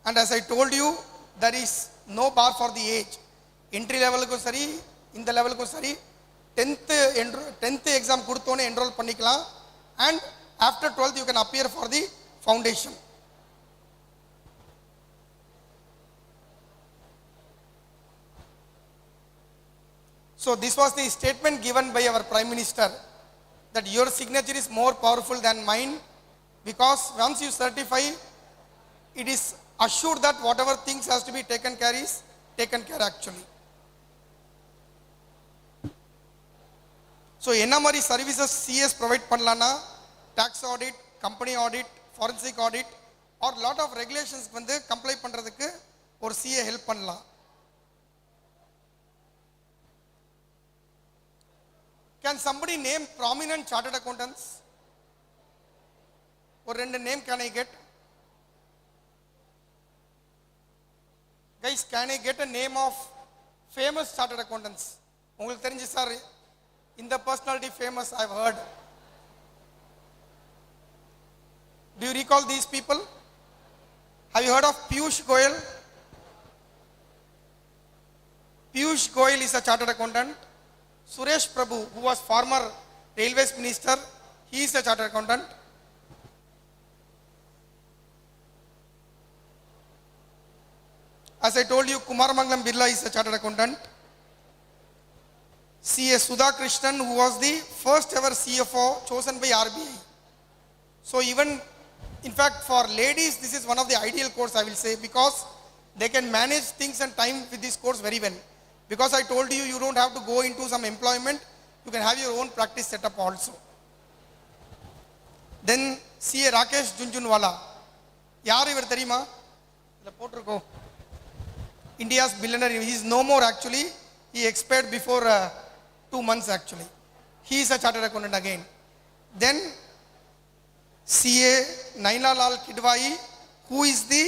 G: And as I told you, there is no bar for the age. Entry level க்கு சரி, இந்த லெவலுக்கு சரி 10th exam கொடுத்தோனே enroll பண்ணிக்கலாம். And after 12th you can appear for the foundation. So this was the statement given by our Prime Minister that your signature is more powerful than mine, because once you certify, it is assured that whatever things has to be taken care is taken care actually. So என்ன மாதிரி services CS provide பண்ணலாம்னா tax audit, company audit, forensic audit or lot of regulations வந்து comply பண்றதுக்கு ஒரு CA help பண்ணலாம். Can somebody name prominent chartered accountants? ஒரு ரெண்டு name can I get? Guys, can I get a name of famous chartered accountants? உங்களுக்கு தெரிஞ்சு sir இந்த personality famous I've heard. Do you recall these people? Have you heard of Piyush Goyal? Piyush Goyal is a chartered accountant. Suresh Prabhu, who was former railways minister, he is a chartered accountant. As I told you, Kumaramangalam Birla is a chartered accountant. CA Sudha Krishnan, who was the first ever CFO chosen by RBI. So even, in fact, for ladies, this is one of the ideal course I will say, because they can manage things and time with this course very well. Because I told you, you don't have to go into some employment, you can have your own practice setup also. Then CA Rakesh Junjunwala. யார் இவர் தெரியுமா? இத போட்டுருக்கோ. India's billionaire. He is no more actually. He expired before 2 months actually. He is a chartered accountant again. Then CA Naina Lal Kidwai, who is the,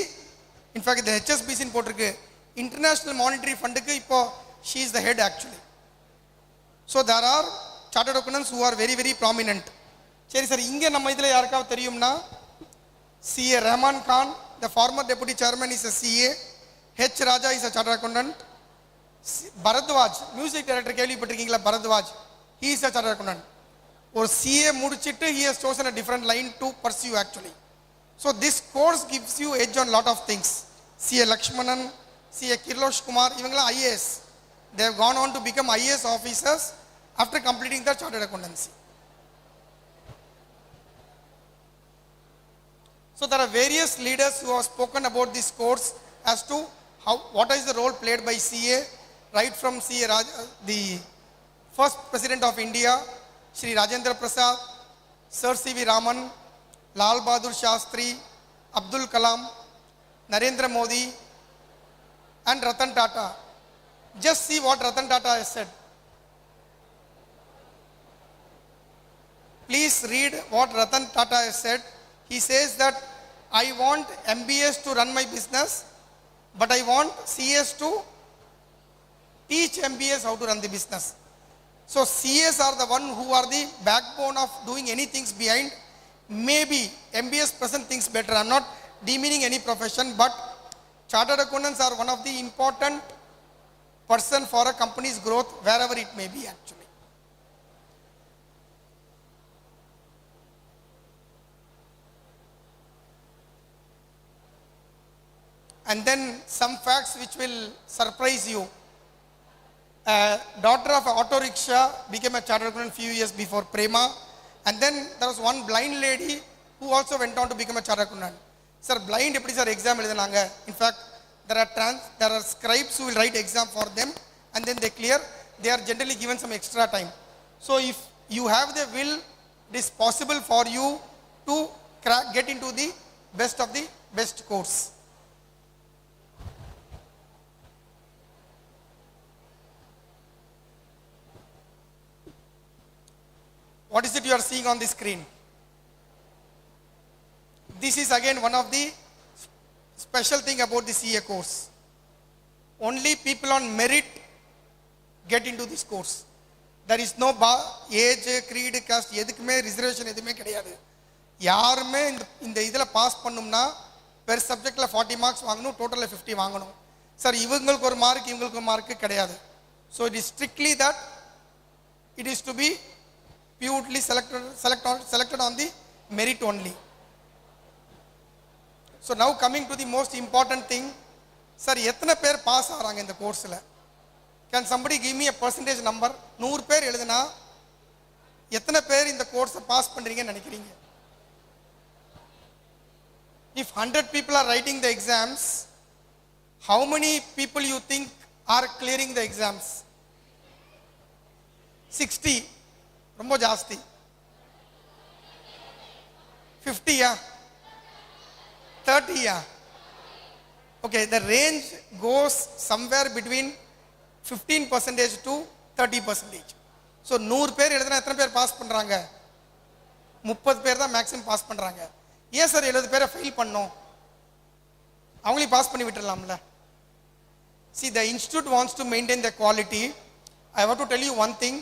G: in fact the HSBC in போட்டிருக்கு, International Monetary Fund க்கு இப்போ she is the head actually. So there are chartered accountants who are very very prominent. சரி sir, இங்க நம்ம இதுல யாருக்காவது தெரியும்னா CA Rahman Khan, the former deputy chairman, is a CA. H Raja is a chartered accountant. Bharadwaj, music director கேள்விப்பட்டிருக்கீங்களா? Bharadwaj, he is a chartered accountant. Or CA முடிச்சிட்டு he has chosen a different line to pursue actually. So this course gives you edge on lot of things. CA Lakshmanan, CA Kirlosh Kumar, இவங்கலாம் IAS. They have gone on to become IAS officers after completing their chartered accountancy. So there are various leaders who have spoken about this course as to what is the role played by CA, right from CA the first president of India, Shri Rajendra Prasad, Sir C.V. Raman, Lal Bahadur Shastri, Abdul Kalam, Narendra Modi and Ratan Tata. Just see what Ratan Tata has said. Please read what Ratan Tata has said. He says that I want MBAs to run my business, but I want CS to teach MBAs how to run the business. So CS are the one who are the backbone of doing any things behind. Maybe MBAs present things better. I'm not demeaning any profession, but chartered accountants are one of the important person for a company's growth wherever it may be actually. And then some facts which will surprise you. Daughter of an auto rickshaw became a chartered accountant few years before Prema. And then there was one blind lady who also went on to become a chartered accountant. Sir, blind eppadi sir exam eludanaanga? In fact, there are scribes who will write exam for them and then they clear. They are generally given some extra time. So if you have the will, it is possible for you to get into the best of the best course. What is it you are seeing on the screen? This is again one of the special thing about the CA course. Only people on merit get into this course. There is no age, creed, caste, எதுக்குமே reservation எதுவுமே கிடையாது. யாருமே இந்த இதில் pass பண்ணும்னா per சப்ஜெக்டில் 40 marks வாங்கணும், டோட்டலில் 50 வாங்கணும். சார் இவங்களுக்கு ஒரு மார்க் இவங்களுக்கு ஒரு மார்க்கு கிடையாது. So it is strictly that it is to be purely selected on the merit only. So now coming to the most important thing, sir, எத்தனை பேர் பாஸ் ஆகிறாங்க இந்த கோர்ஸில்? Can somebody give me a percentage number? 100 பேர் எழுதுனா எத்தனை பேர் இந்த கோர்ஸை பாஸ் பண்ணுறீங்கன்னு நினைக்கிறீங்க? If 100 people are writing the exams, how many people you think are clearing the exams? 60. ரொம்ப ஜாஸ்தி. 50யா? 30யா? Okay, the range goes somewhere between 15% to 30%. So 100 பேர் எழுதுனா எத்தனை பேர் பாஸ் பண்றாங்க? 30 பேர் தான் மேக்ஸிமம் பாஸ் பண்றாங்க. ஏன் சார் 70 பேரை ஃபெயில் பண்ணோம்? அவங்களையும் பாஸ் பண்ணி விட்டுறலாம்ல. See, the institute wants to maintain the quality. I want to tell you one thing.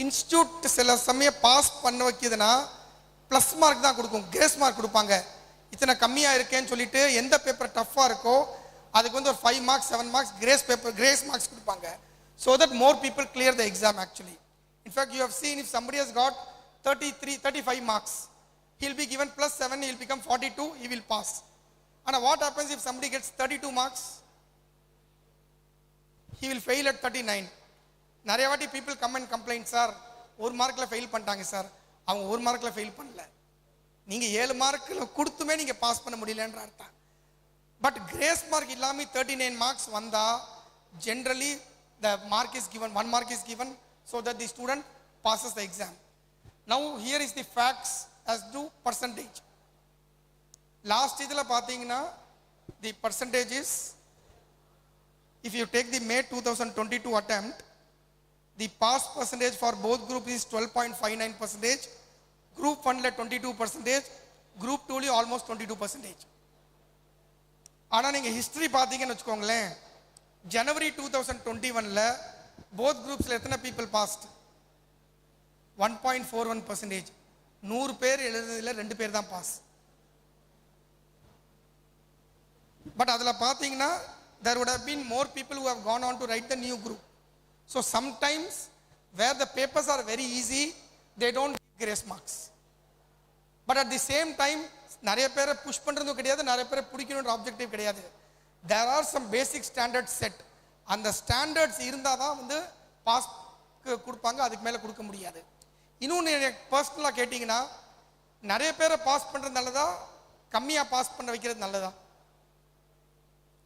G: Institute சில சமயம் பாஸ் பண்ண வைக்கிதுன்னா ப்ளஸ் மார்க் தான் கொடுக்கும், கிரேஸ் மார்க் கொடுப்பாங்க. இத்தனை கம்மியாக இருக்கேன்னு சொல்லிட்டு எந்த பேப்பர் டஃப்பாக இருக்கோ அதுக்கு வந்து ஒரு 5 மார்க்ஸ் 7 மார்க்ஸ் கிரேஸ் மார்க்ஸ் கொடுப்பாங்க. So that more people clear the exam actually. In fact you have seen if somebody has got 35 marks, he will be given +7, he will become 42, he will pass. And what happens if somebody gets 32 marks? He will fail at 39. நிறைய வாட்டி people come and complaint, sir 1 மார்க்கில் fail பண்ணிட்டாங்க sir. அவங்க 1 மார்க்கில் fail பண்ணல, நீங்கள் 7 மார்க்கில் கொடுத்துமே நீங்கள் பாஸ் பண்ண முடியலன்ற அர்த்தம். பட் கிரேஸ் மார்க் இல்லாமல் 39 மார்க்ஸ் வந்தால் generally the mark is given, 1 mark is given so that the student passes the exam. Now here is the facts as to percentage. Last இதில் பார்த்தீங்கன்னா the percentage is, if you take the May 2022 attempt, the pass percentage for both groups is 12.59%, group 1 22%, group 2 almost 22%. ஆனால் நீங்கள் history பார்த்தீங்கன்னு வச்சுக்கோங்களேன், ஜனவரி 2021 both குரூப்ஸில் எத்தனை people past? 1.41%. 100 பேர் எழுதுறதுல 2 பேர் தான் பாஸ். பட் அதில் பார்த்தீங்கன்னா there would have been more people who have gone on to write the new group. So sometimes where the papers are very easy, they don't give grace marks. But at the same time, நிறைய பேரை push பண்ணுறதும் கிடையாது, நிறைய பேரை பிடிக்கணுன்ற objective கிடையாது. There are some basic standards set. அந்த standards இருந்தால் தான் வந்து பாஸ் கொடுப்பாங்க, அதுக்கு மேலே கொடுக்க முடியாது. இன்னொன்று எனக்கு பர்சனலாக கேட்டிங்கன்னா, நிறைய பேரை பாஸ் பண்ணுறது நல்லதா, கம்மியாக பாஸ் பண்ண வைக்கிறது நல்லதா?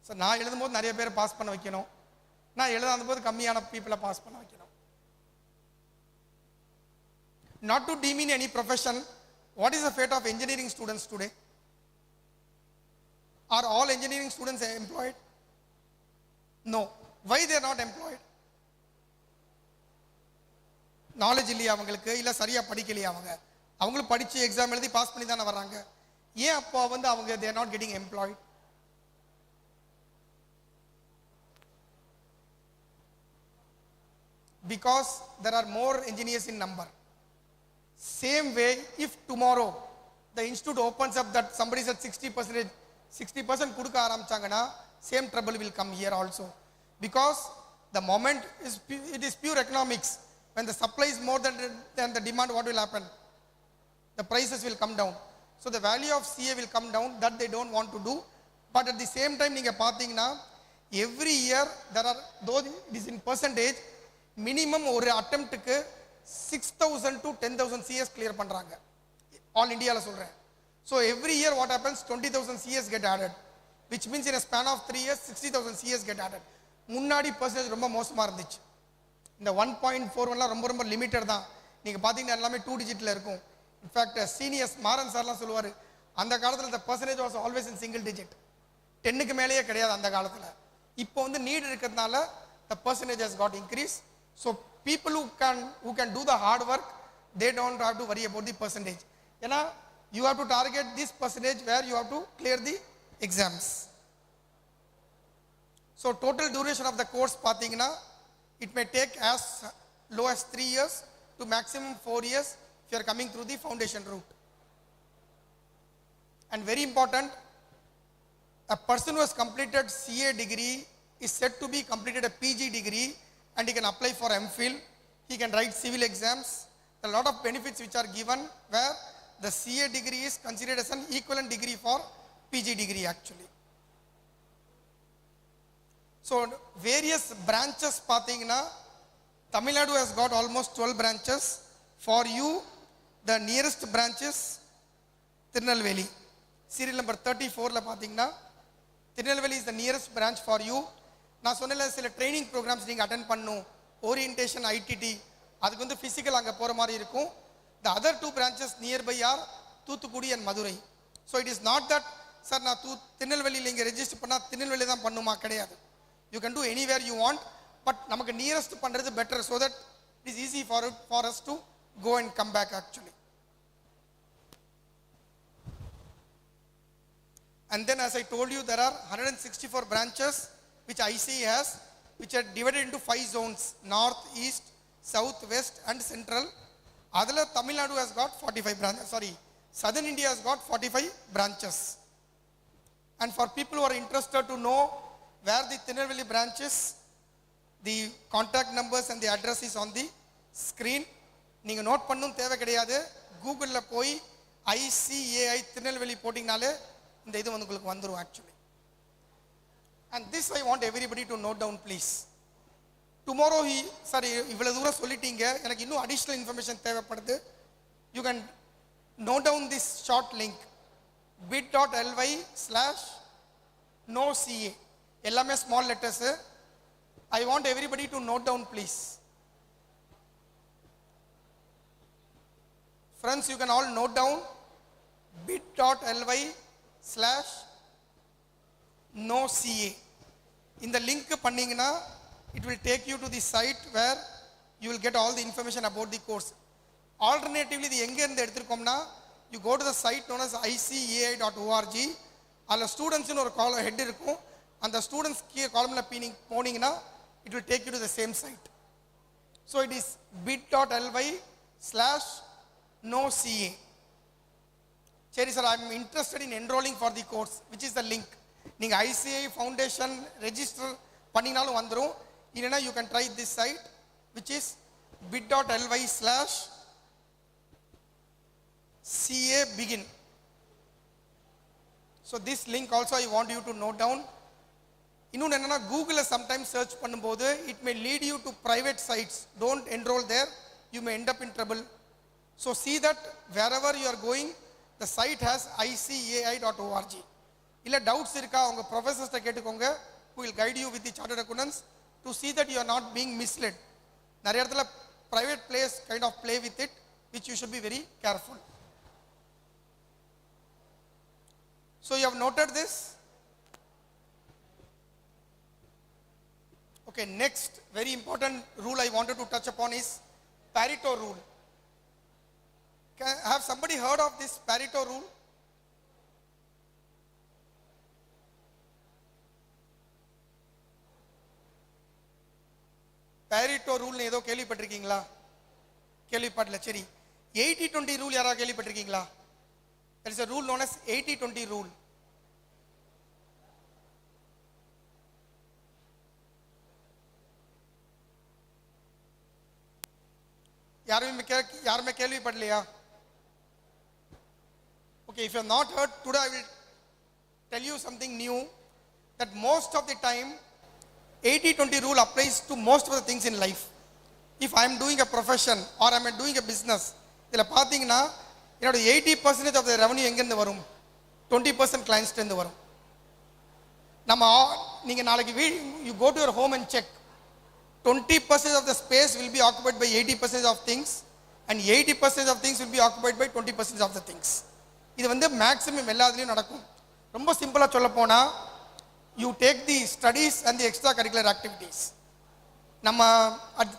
G: ஸோ நான் எழுதும்போது நிறைய பேரை பாஸ் பண்ண வைக்கணும், நான் எழுதாத போது கம்மியான பீப்புளை பாஸ் பண்ண வைக்கணும். Not to demean any profession, What is the fate of engineering students today? Are all engineering students employed? No. Why they are not employed? Knowledge இல்லையா அவங்களுக்கு, இல்லை சரியா படிக்கலையா அவங்களும் படிச்சு எக்ஸாம் எழுதி பாஸ் பண்ணி தானே வர்றாங்க. ஏன் அப்போ அவங்க they are not getting employed? Because there are more engineers in number. Same way, if tomorrow the institute opens up that somebody said 60% கொடுக்க ஆரம்பிச்சாங்கன்னா same trouble will come here also. Because the moment it is pure economics. When the supply is more than the demand, what will happen? The prices will come down. So the value of CA will come down. That they don't want to do. But at the same time, நீங்க பாத்தீங்கன்னா every year there are, though it is in percentage, minimum ஒரு attemptக்கு 6,000 to 10,000 CS clear பண்றாங்க. All Indiaல சொல்றேன். So every year what happens? 20,000 CS get added, which means in a span of 3 years 60,000 CS get added. முன்னாடி percentage ரொம்ப மோசமா இருந்துச்சு. இந்த 1.41 ரொம்ப limited தான். நீங்க பாத்தீங்கன்னா எல்லாமே 2 டிஜிட்ல இருக்கும். இன்ஃபேக்ட் சீனியர்ஸ் மாறன் சார்லாம் சொல்லுவாரு, அந்த காலத்துல the percentage was always in single digit. 10க்கு மேலேயே கிடையாது அந்த காலத்துல. இப்போ நீட் இருக்கிறதுனால the percentage has got increased. So people who can do the hard work, they don't have to worry about the percentage. ஏன்னா you have to target this percentage where you have to clear the exams. So total duration of the course பாத்தீங்கன்னா it may take as low as 3 years to maximum 4 years if you are coming through the foundation route. And very important, a person who has completed CA degree is said to be completed a PG degree, and he can apply for MPhil, he can write civil exams. There are a lot of benefits which are given where the CA degree is considered as an equivalent degree for PG degree actually. So various branches பாத்தீங்கன்னா Tamil Nadu has got almost 12 branches. For you, the nearest branch is Tirunelveli. Serial number 34 பாத்தீங்கன்னா Tirunelveli is the nearest branch for you. நான் சொன்னல சில training programs நீங்க attend பண்ணனும், orientation ITT, அதுக்கு physical அங்க போற மாதிரி இருக்கும். The other 2 branches nearby are Thoothukudi and Madurai. So it is not that sir நான் திருநெல்வேலியில் இங்க ரெஜிஸ்டர் பண்ணா திருநெல்வேலி தான் பண்ணுமா, கிடையாது. You can do anywhere you want, but நமக்கு nearest பண்றது better so that it is easy for us to go and come back actually. And then as I told you, there are 164 branches which ICE has, which are divided into 5 zones: north, east, south, west and central. Adala Tamil Nadu has got 45 branches, southern India has got 45 branches. And for people who are interested to know where the Tirunelveli branch is, the contact numbers and the address is on the screen. நீங்க note பண்ணனும் தேவை கிடையாது. கூகுள்ல போய் ICAI Tirunelveli போடிங்கனாலே இந்த இது உங்களுக்கு வந்துரும் actually. And this I want everybody to note down please. Tomorrow இவ்வளவு தூரம் சொல்லிட்டீங்க, எனக்கு இன்னும் additional information தேவைப்படுது. You can note down this short link bit.ly/noCA. எல்லாமே small letters. I want everybody to note down please. Friends, you can all note down bit.ly/noCA. In the link பண்ணீங்கன்னா it will take you to the site where you will get all the information about the course. Alternatively, இது எங்க இருந்து எடுத்துக்கோம்னா, you go to the site known as icai.org. அதுல students னு ஒரு head இருக்கும். அந்த students காலம்ல போனீங்கன்னா it will take you to the same site. So it is bit.ly/noCA. சரி sir, I am interested in enrolling for the course. Which is the link? நீங்க ICAI Foundation register பண்ணினாலும் வந்துரும். இல்லனா you can try this site which is bit.ly/CA begin. So this link also I want you to note down. இன்னொன்னு என்னன்னா, கூகுள்ல sometimes search பண்ணும்போது it may lead you to private sites. Don't enroll there, you may end up in trouble. So see that wherever you are going, the site has icai.org. இல்ல doubts இருக்கா, உங்க professors கிட்ட கேட்டுக்கோங்க, who will guide you with the chartered accountants to see that you are not being misled. நிறைய இடத்துல private players kind of play with it, which you should be very careful. So you have noted this? Okay, next very important rule I wanted to touch upon is Pareto rule. Have somebody heard of this Pareto rule? Pareto rule ஏதோ கேள்விப்பட்டிருக்கீங்களா? கேள்விப்படல. சரி, 80-20 rule யாராவது கேள்விப்பட்டிருக்கீங்களா? There is a rule known as 80-20 rule. யாருமே கேள்விப்படலையா? Okay, if you have not heard, today I will tell you something new, that most of the time 80-20 rule applies to most of the things in life. If I am doing a profession or I am doing a business, இதில் பார்த்தீங்கன்னா என்னோட 80% of the revenue எங்கேருந்து வரும்? 20% clients வரும். நீங்கள் நாளைக்கு you go to your home and check, 20% of the space will be occupied by 80% of things and 80% of things will be occupied by 20% of the things. இது வந்து மேக்ஸிமம் எல்லாத்துலேயும் நடக்கும். ரொம்ப சிம்பிளாக சொல்ல போனால், you take the studies and the extracurricular activities. நம்ம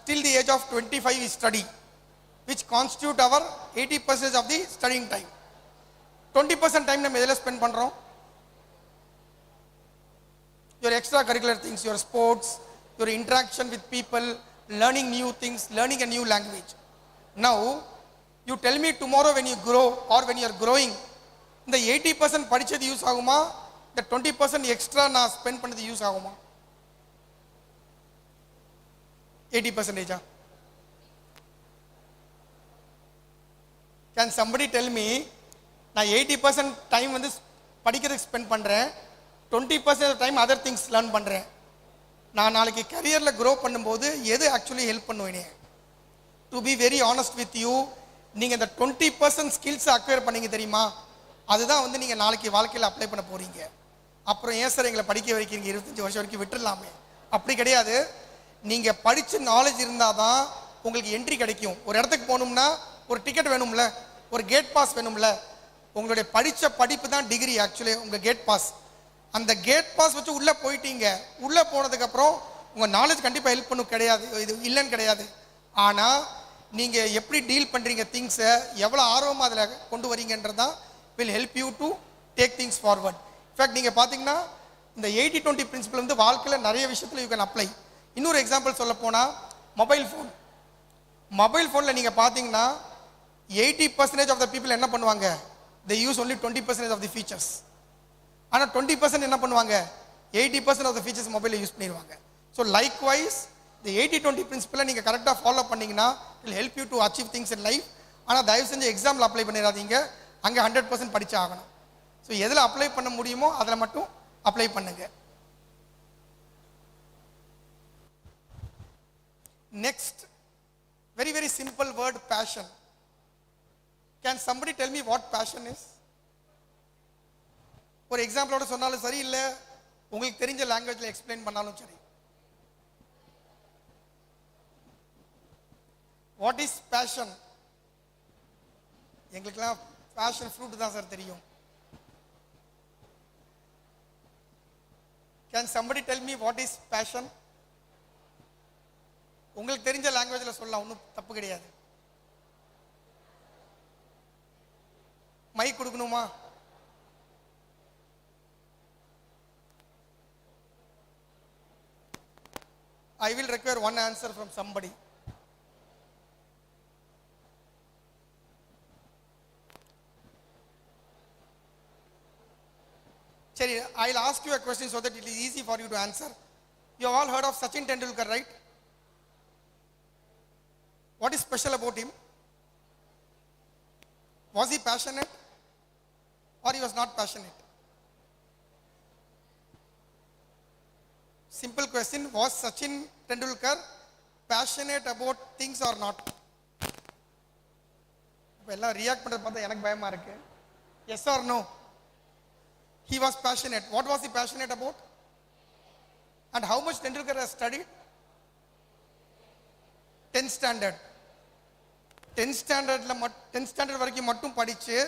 G: till the age of 25 we study, which constitute our 80% of the studying time. 20% time நம்ம எதில் ஸ்பெண்ட் பண்ணுறோம்? Your extracurricular things, your sports, your interaction with people, learning new things, learning a new language. Now, you tell me tomorrow when you grow or when you are growing, இந்த 80% படிச்சது use ஆகுமா? இந்த 20% extra நான் spend பண்ணது use ஆகுமா? 80%? Can somebody tell me, நான் 80% time வந்து படிக்கிறதுக்கு ஸ்பெண்ட் பண்ணுறேன், 20% டைம் அதர் திங்ஸ் லேர்ன் பண்ணுறேன். நான் நாளைக்கு கரியரில் க்ரோ பண்ணும்போது எது ஆக்சுவலி ஹெல்ப் பண்ணுவேனே? To be very honest with you, நீங்கள் இந்த 20% ஸ்கில்ஸ் அக்வயர் பண்ணீங்க தெரியுமா, அதுதான் வந்து நீங்கள் நாளைக்கு வாழ்க்கையில் அப்ளை பண்ண போகிறீங்க. அப்புறம் ஏன் சார் எங்களை படிக்க வைக்கிறீங்க 25 வருஷம் வரைக்கும் விட்டுடலாமே? அப்படி கிடையாது. நீங்கள் படித்த நாலேஜ் இருந்தால் தான் உங்களுக்கு என்ட்ரி கிடைக்கும். ஒரு இடத்துக்கு போகணும்னா ஒரு டிக்கெட் வேணும்ல, ஒரு கேட் பாஸ் வேணும்ல. உங்களுடைய படித்த படிப்பு தான் டிகிரி ஆக்சுவலி உங்கள் கேட் பாஸ். அந்த கேட் பாஸ் வச்சு உள்ளே போயிட்டீங்க. உள்ளே போனதுக்கப்புறம் உங்கள் நாலேஜ் கண்டிப்பாக ஹெல்ப் பண்ணும் கிடையாது, இது இல்லைன்னு கிடையாது. ஆனால் நீங்கள் எப்படி டீல் பண்ணுறீங்க திங்ஸை, எவ்வளோ ஆர்வமாக அதில் கொண்டு வரீங்கன்றதான் will help you to take things forward. In fact, நீங்கள் பார்த்தீங்கன்னா இந்த 80-20 பிரின்சிபல் வந்து வாழ்க்கையில் நிறைய விஷயத்தில் you can apply. இன்னொரு எக்ஸாம்பிள் சொல்ல போனால் மொபைல் ஃபோன். மொபைல் ஃபோனில் நீங்கள் பார்த்தீங்கன்னா 80% of the people என்ன பண்ணுவாங்க? they use only 20% of the features. ஆனால் 20% என்ன பண்ணுவாங்க? 80% of the features மொபைலில் யூஸ் பண்ணிடுவாங்க. ஸோ லைக்வைஸ் இந்த 80-20 பிரின்சிபலை நீங்கள் கரெக்டாக ஃபாலோ பண்ணிங்கன்னா will help you to achieve things in life. ஆனால் தயவு செஞ்சு எக்ஸாமில் அப்ளை பண்ணிடாதீங்க, அங்கே 100% படிச்சு ஆகணும். ஸோ எதில் அப்ளை பண்ண முடியுமோ அதில் மட்டும் அப்ளை பண்ணுங்க. Next, very very simple word, passion. Can somebody tell me what passion is? ஒரு எக்ஸாம்பிளோட சொன்னாலும் சரி, இல்லை உங்களுக்கு தெரிஞ்ச லாங்குவேஜில் எக்ஸ்பிளைன் பண்ணாலும் சரி. What is passion? எங்களுக்கெல்லாம் பேஷன் ஃப்ரூட் தான் சார் தெரியும். Can somebody tell me what is passion? உங்களுக்கு தெரிஞ்ச லாங்குவேஜில் சொல்லலாம், ஒன்றும் தப்பு கிடையாது. மைக் கொடுக்கணுமா? I will require one answer from somebody. Seri, I will ask you a question so that it is easy for you to answer. You have all heard of Sachin Tendulkar, right? What is special about him? Was he passionate or he was not passionate? Simple question, was Sachin Tendulkar passionate about things or not? இப்போ எல்லாம் react பண்ணுறது பார்த்தா எனக்கு பயமா இருக்கு. Yes or no? He was passionate. What was he passionate about? And how much Tendulkar has studied? 10th standard. 10th standard வரைக்கும் மட்டும் படிச்சு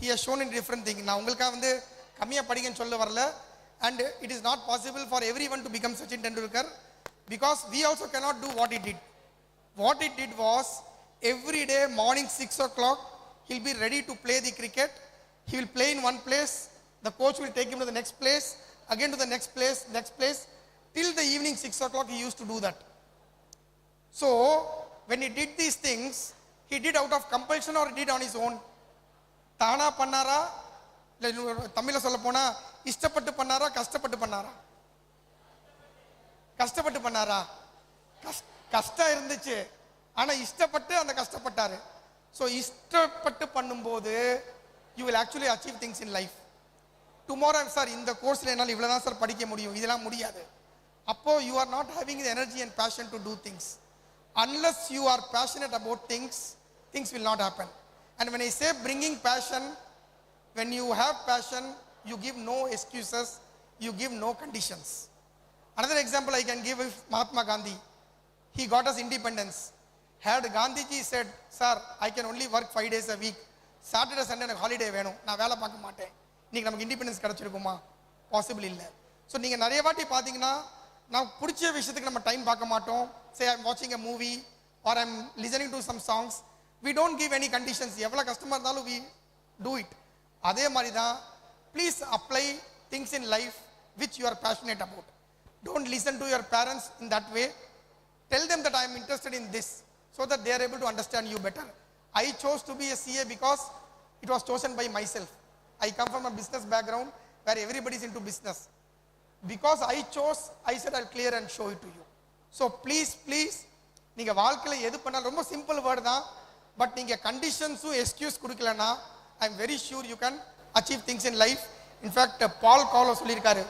G: he has shown in different thing. நான் உங்களுக்காக வந்து கம்மியாக படிக்கன்னு சொல்ல வரல. And it is not possible for every one to become Sachin Tendulkar, because we also cannot do what he did. What he did was, every day morning 6 o'clock, he'll be ready to play the cricket. He will play in one place, the coach will take him to the next place, again to the next place, till the evening 6 o'clock he used to do that. So, when he did these things, he did out of compulsion or he did on his own? தானா பண்ணாரா, இல்லை தமிழில் சொல்ல போனா இஷ்டப்பட்டு பண்ணாரா, கஷ்டப்பட்டு பண்ணாரா? கஷ்டப்பட்டு பண்ணாரா? கஷ்டம் இருந்துச்சு, ஆனா இஷ்டப்பட்டு அந்த கஷ்டப்பட்டாரு. ஸோ இஷ்டப்பட்டு பண்ணும்போது you will actually achieve things in life. Tomorrow sir இந்த கோர்ஸில் என்னால் இவ்வளோ தான் சார் படிக்க முடியும், இதெல்லாம் முடியாது. அப்போ you are not having the energy and passion to do things. Unless you are passionate about things, things will not happen. And when I say bringing passion, when you have passion, you give no excuses, you give no conditions. Another example I can give is Mahatma Gandhi. He got us independence. Had Gandhiji said, sir, I can only work 5 days a week, Saturday Sunday எனக்கு holiday வேணும், நான் வேலை பார்க்க மாட்டேன், இன்னைக்கு நமக்கு independence கிடைச்சிருக்குமா? Possible இல்லை. So நீங்கள் நிறைய வாட்டி பார்த்தீங்கன்னா நான் பிடிச்ச விஷயத்துக்கு நம்ம டைம் பார்க்க மாட்டோம். சே ஐம் வாட்சிங் a movie or I'm listening to some songs, we don't give any conditions. எவ்வளோ கஷ்டமாக இருந்தாலும் வி டூ இட். அதே மாதிரி தான் please apply things in life which you are passionate about. Don't listen to your parents in that way. Tell them that I am interested in this, so that they are able to understand you better. I chose to be a CA because it was chosen by myself. I come from a business background where everybody is into business. Because I chose, I said I'll clear and show it to you. So please, நீங்கள் வாழ்க்கையில் எது பண்ணாலும் ரொம்ப simple word தான், but நீங்கள் கண்டிஷன்ஸும் excuse கொடுக்கலன்னா I am very sure you can achieve things in life. In fact Paul Coelho சொல்லியிருக்காரு,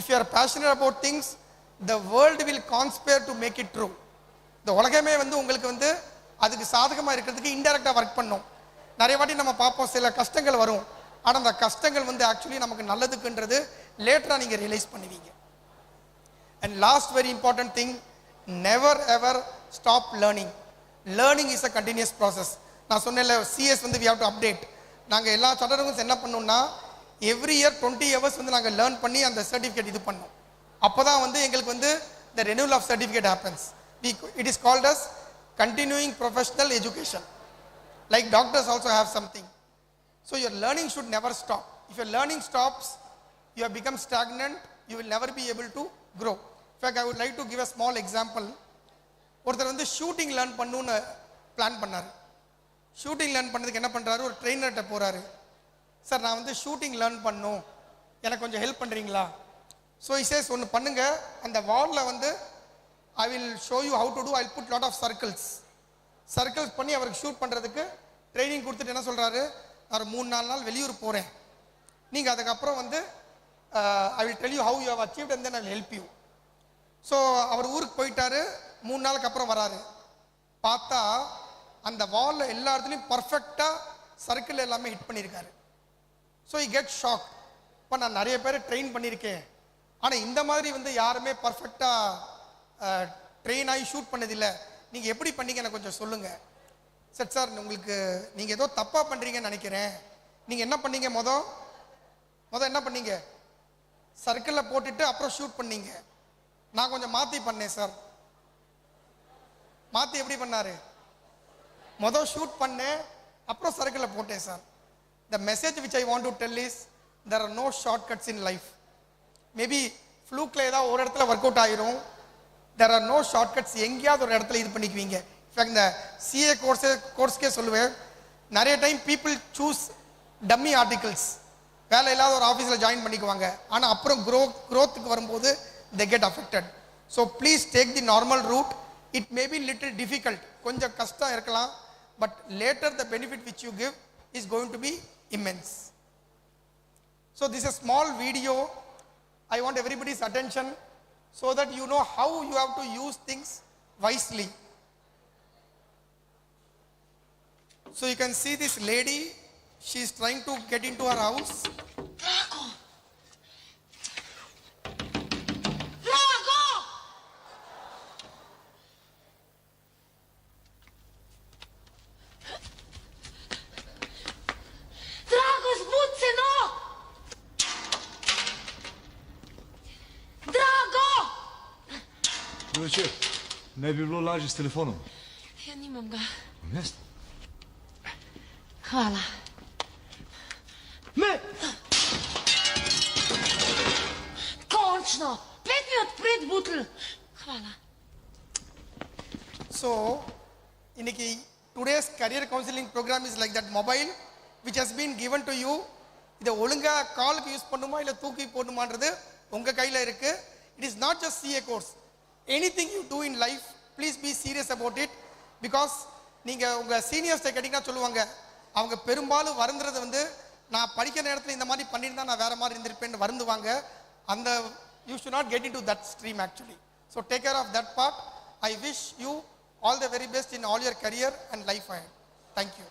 G: if you are passionate about things, the world will conspire to make it true. இந்த உலகமே உங்களுக்கு அதுக்கு சாதகமாக இருக்கிறதுக்கு இன்டெரக்டாக ஒர்க் பண்ணும். நிறைய வாட்டி நம்ம பார்ப்போம், சில கஷ்டங்கள் வரும், ஆனால் அந்த கஷ்டங்கள் ஆக்சுவலி நமக்கு நல்லதுக்குன்றது லேட்டராக நீங்கள் ரியலைஸ் பண்ணுவீங்க. And last very important thing, never ever stop learning. Learning is a continuous process. நான் சொன்னேன்ல, CS we have to update. நாங்கள் எல்லா சட்டங்களும் என்ன பண்ணோம்னா எவ்ரி இயர் 20 hours நாங்கள் லேர்ன் பண்ணி அந்த சர்டிஃபிகேட் இது பண்ணோம். அப்போ தான் எங்களுக்கு the renewal of certificate happens. It is called as continuing professional education. Like doctors also have something. So your learning should never stop. If your learning stops, you have become stagnant, you will never be able to grow. In fact, I would like to give a small example. ஒருத்தர் shooting learn பண்ணணும்னு plan பண்ணார். Shooting learn பண்ணதுக்கு என்ன பண்ணுறாரு, ஒரு ட்ரெயினர்கிட்ட போகிறாரு. Sir நான் shooting learn பண்ணணும், எனக்கு கொஞ்சம் ஹெல்ப் பண்ணுறீங்களா? ஸோ இசேஸ் ஒன்று பண்ணுங்க, அந்த வாலில் I will show you how to do, I put lot of circles பண்ணி அவருக்கு ஷூட் பண்ணுறதுக்கு ட்ரைனிங் கொடுத்துட்டு என்ன சொல்கிறாரு, நான் 3-4 நாள் வெளியூர் போகிறேன், நீங்கள் அதுக்கப்புறம் I will tell you how you have achieved and then I will help you. So அவர் ஊருக்கு போயிட்டாரு, 3 நாளுக்கு அப்புறம் வராரு. பார்த்தா அந்த வாலில் எல்லா இடத்துலையும் பர்ஃபெக்டாக சர்க்கிள் எல்லாமே ஹிட் பண்ணியிருக்காரு. So he gets shocked. இப்போ நான் நிறைய பேர் ட்ரெயின் பண்ணியிருக்கேன், ஆனால் இந்த மாதிரி யாருமே பர்ஃபெக்டாக ட்ரெயின் ஆகி ஷூட் பண்ணதில்லை, நீங்கள் எப்படி பண்ணீங்க எனக்கு கொஞ்சம் சொல்லுங்கள். சரி சார், உங்களுக்கு நீங்கள் ஏதோ தப்பாக பண்ணுறீங்கன்னு நினைக்கிறேன். நீங்கள் என்ன பண்ணீங்க, மொதல் என்ன பண்ணீங்க, சர்க்கிளில் போட்டுட்டு அப்புறம் ஷூட் பண்ணீங்க. நான் கொஞ்சம் மாற்றி பண்ணேன் சார். மாற்றி எப்படி பண்ணார், மொதல் ஷூட் பண்ணேன் அப்புறம் சர்க்கிளில் போட்டேன் sir. The message which I want to tell is, there are no shortcuts in life. Maybe fluke-ல ஏதாவது ஒரு இடத்துல ஒர்க் அவுட் ஆயிரும். There are no shortcuts. எங்கேயாவது ஒரு இடத்துல இது பண்ணிக்குவீங்க. இன்ஃபேக்ட் இந்த சிஏ கோர்ஸ்க்கே சொல்லுவேன், நிறைய time people choose dummy articles. வேலை இல்லாத ஒரு ஆஃபீஸில் ஜாயின் பண்ணிக்குவாங்க, ஆனால் அப்புறம் க்ரோத்துக்கு வரும்போது they get affected. So please take the normal route. It may be little difficult, கொஞ்சம் கஷ்டம் இருக்கலாம், but later the benefit which you give is going to be immense. So this is a small video. I want everybody's attention so that you know how you have to use things wisely. So you can see this lady, she is trying to get into her house.
H: Момче, не би било лажи с телефоном.
I: Ja nimam ga.
H: Jeste.
I: Hvala.
H: Ne!
I: Končno! Pet mi odpret butl. Hvala.
G: So, இன்னைக்கு today's career counseling program is like that mobile which has been given to you. இதை ஒழுங்கா காலுக்கு use பண்ணுமா இல்லை தூக்கி போடணுமான்றது உங்கள் கையில் இருக்கு. It is not just CA course. Anything you do in life, please be serious about it. Because நீங்கள் உங்கள் சீனியர்ஸ்ட்டை கேட்டிங்கன்னா சொல்லுவாங்க, அவங்க பெரும்பாலும் வருந்துறது வந்து நான் படிக்கிற நேரத்தில் இந்த மாதிரி பண்ணியிருந்தா நான் வேறு மாதிரி இருந்திருப்பேன்னு வருந்துவாங்க. அந்த you should not get into that stream actually. So take care of that part. I wish you all the very best in all your career and life ahead. Thank you.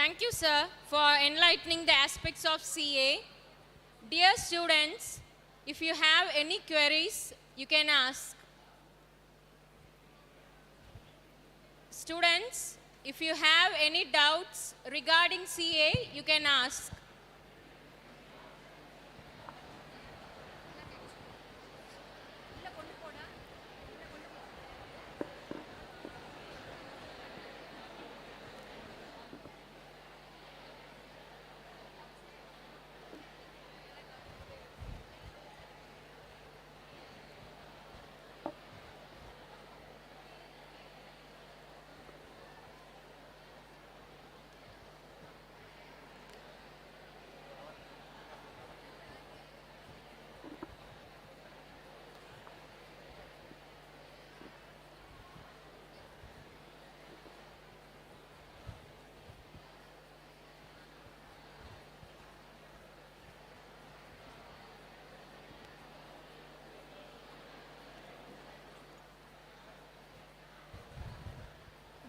A: Thank you, sir, for enlightening the aspects of CA. Dear students, if you have any queries, you can ask. Students, if you have any doubts regarding CA, you can ask.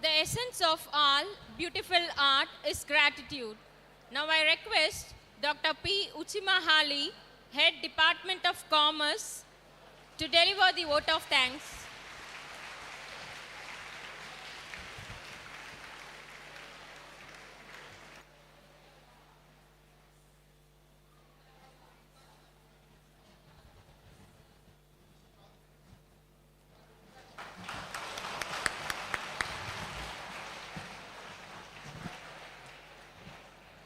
A: The essence of all beautiful art is gratitude. Now I request Dr. P. Uchimahali, Head Department of Commerce, to deliver the vote of thanks.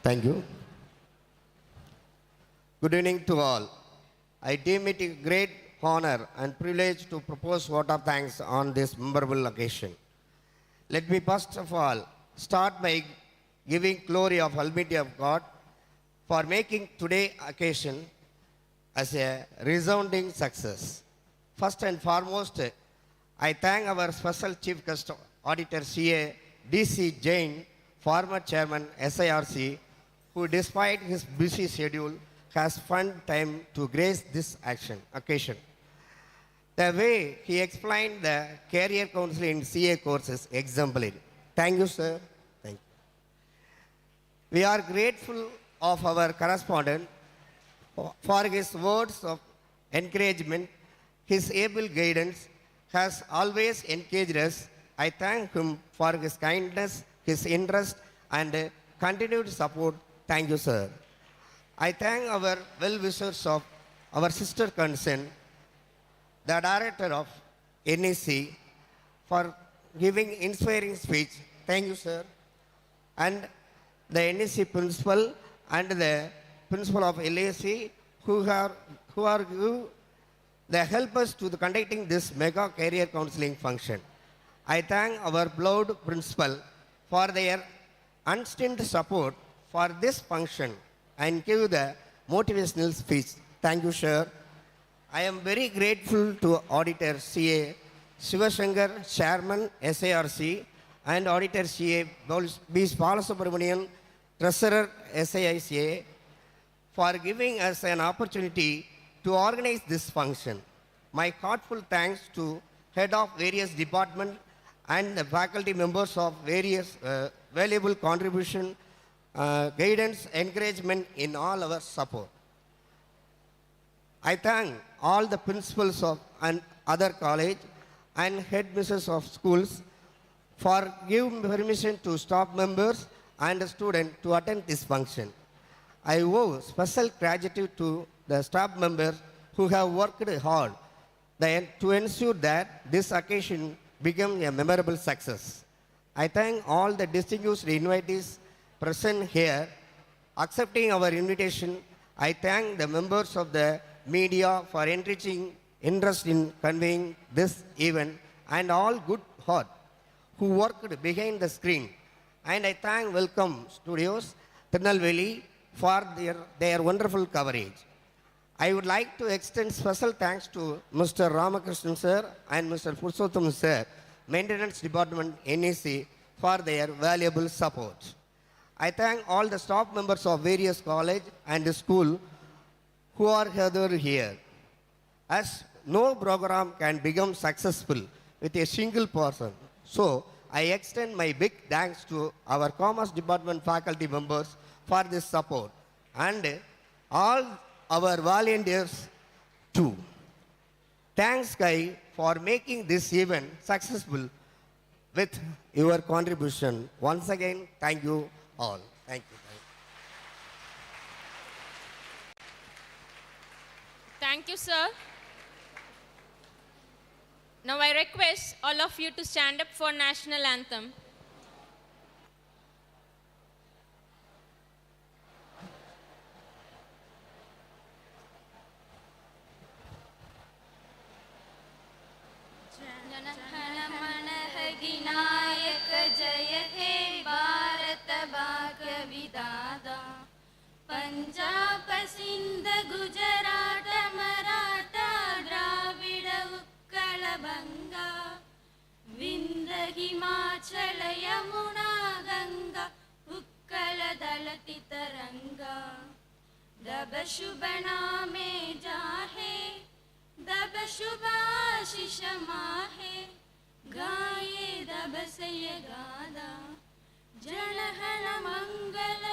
J: Thank you. Good evening to all. I deem it a great honor and privilege to propose vote of thanks on this memorable occasion. Let me first of all start by giving glory of Almighty of God for making today's occasion as a resounding success. First and foremost, I thank our special Chief Guest Auditor CA D.C. Jain, former Chairman SIRC, who despite his busy schedule has found time to grace this occasion. The way he explained the career counseling in CA course is exemplary. Thank you, sir. Thank you. We are grateful of our correspondent for his words of encouragement. His able guidance has always encouraged us. I thank him for his kindness, his interest, and continued support. Thank you, sir. I thank our well-wishers of our sister concern, the director of NEC, for giving inspiring speech. Thank you, sir. and the NEC principal and the principal of LAC who are the helpers to the conducting this mega career counseling function. I thank our beloved principal for their unstinted support for this function and give the motivational speech. Thank you, sir. I am very grateful to Auditor CA Shivashankar, Chairman SARC, and Auditor CA B. Balasubramanian, Treasurer SAICA, for giving us an opportunity to organize this function. My heartfelt thanks to head of various departments and the faculty members of various valuable contribution, guidance, encouragement in all our support. I thank all the principals of and other college and headmistresses of schools for giving permission to staff members and students to attend this function. I owe special gratitude to the staff members who have worked hard to ensure that this occasion became a memorable success. I thank all the distinguished invitees present here accepting our invitation. I thank the members of the media for enriching interest in conveying this event and all good heart who worked behind the screen. And I thank Welcome Studios, Tirunelveli for their wonderful coverage. I would like to extend special thanks to Mr. Ramakrishnan sir and Mr. Purushottam sir, Maintenance Department NEC, for their valuable support. I thank all the staff members of various college and school who are gathered here. As no program can become successful with a single person, so I extend my big thanks to our Commerce Department faculty members for this support and all our volunteers too. Thanks, Kai, for making this event successful with your contribution. Once again, thank you all. Thank you.
A: Thank you, sir. Now I request all of you to stand up for national anthem.
B: जनगणमनहगिनायक जय हे भारत भाग्य विधाता पंजाब सिंध गुजरात मराठा द्राविड उत्कल बंगा विंध्य हिमाचल यमुना गंगा उत्कल दलति तरंगा दब शुभ नामे जाहे दब शुभ आशीष माहे गाये दब सय गादा जनहन मंगल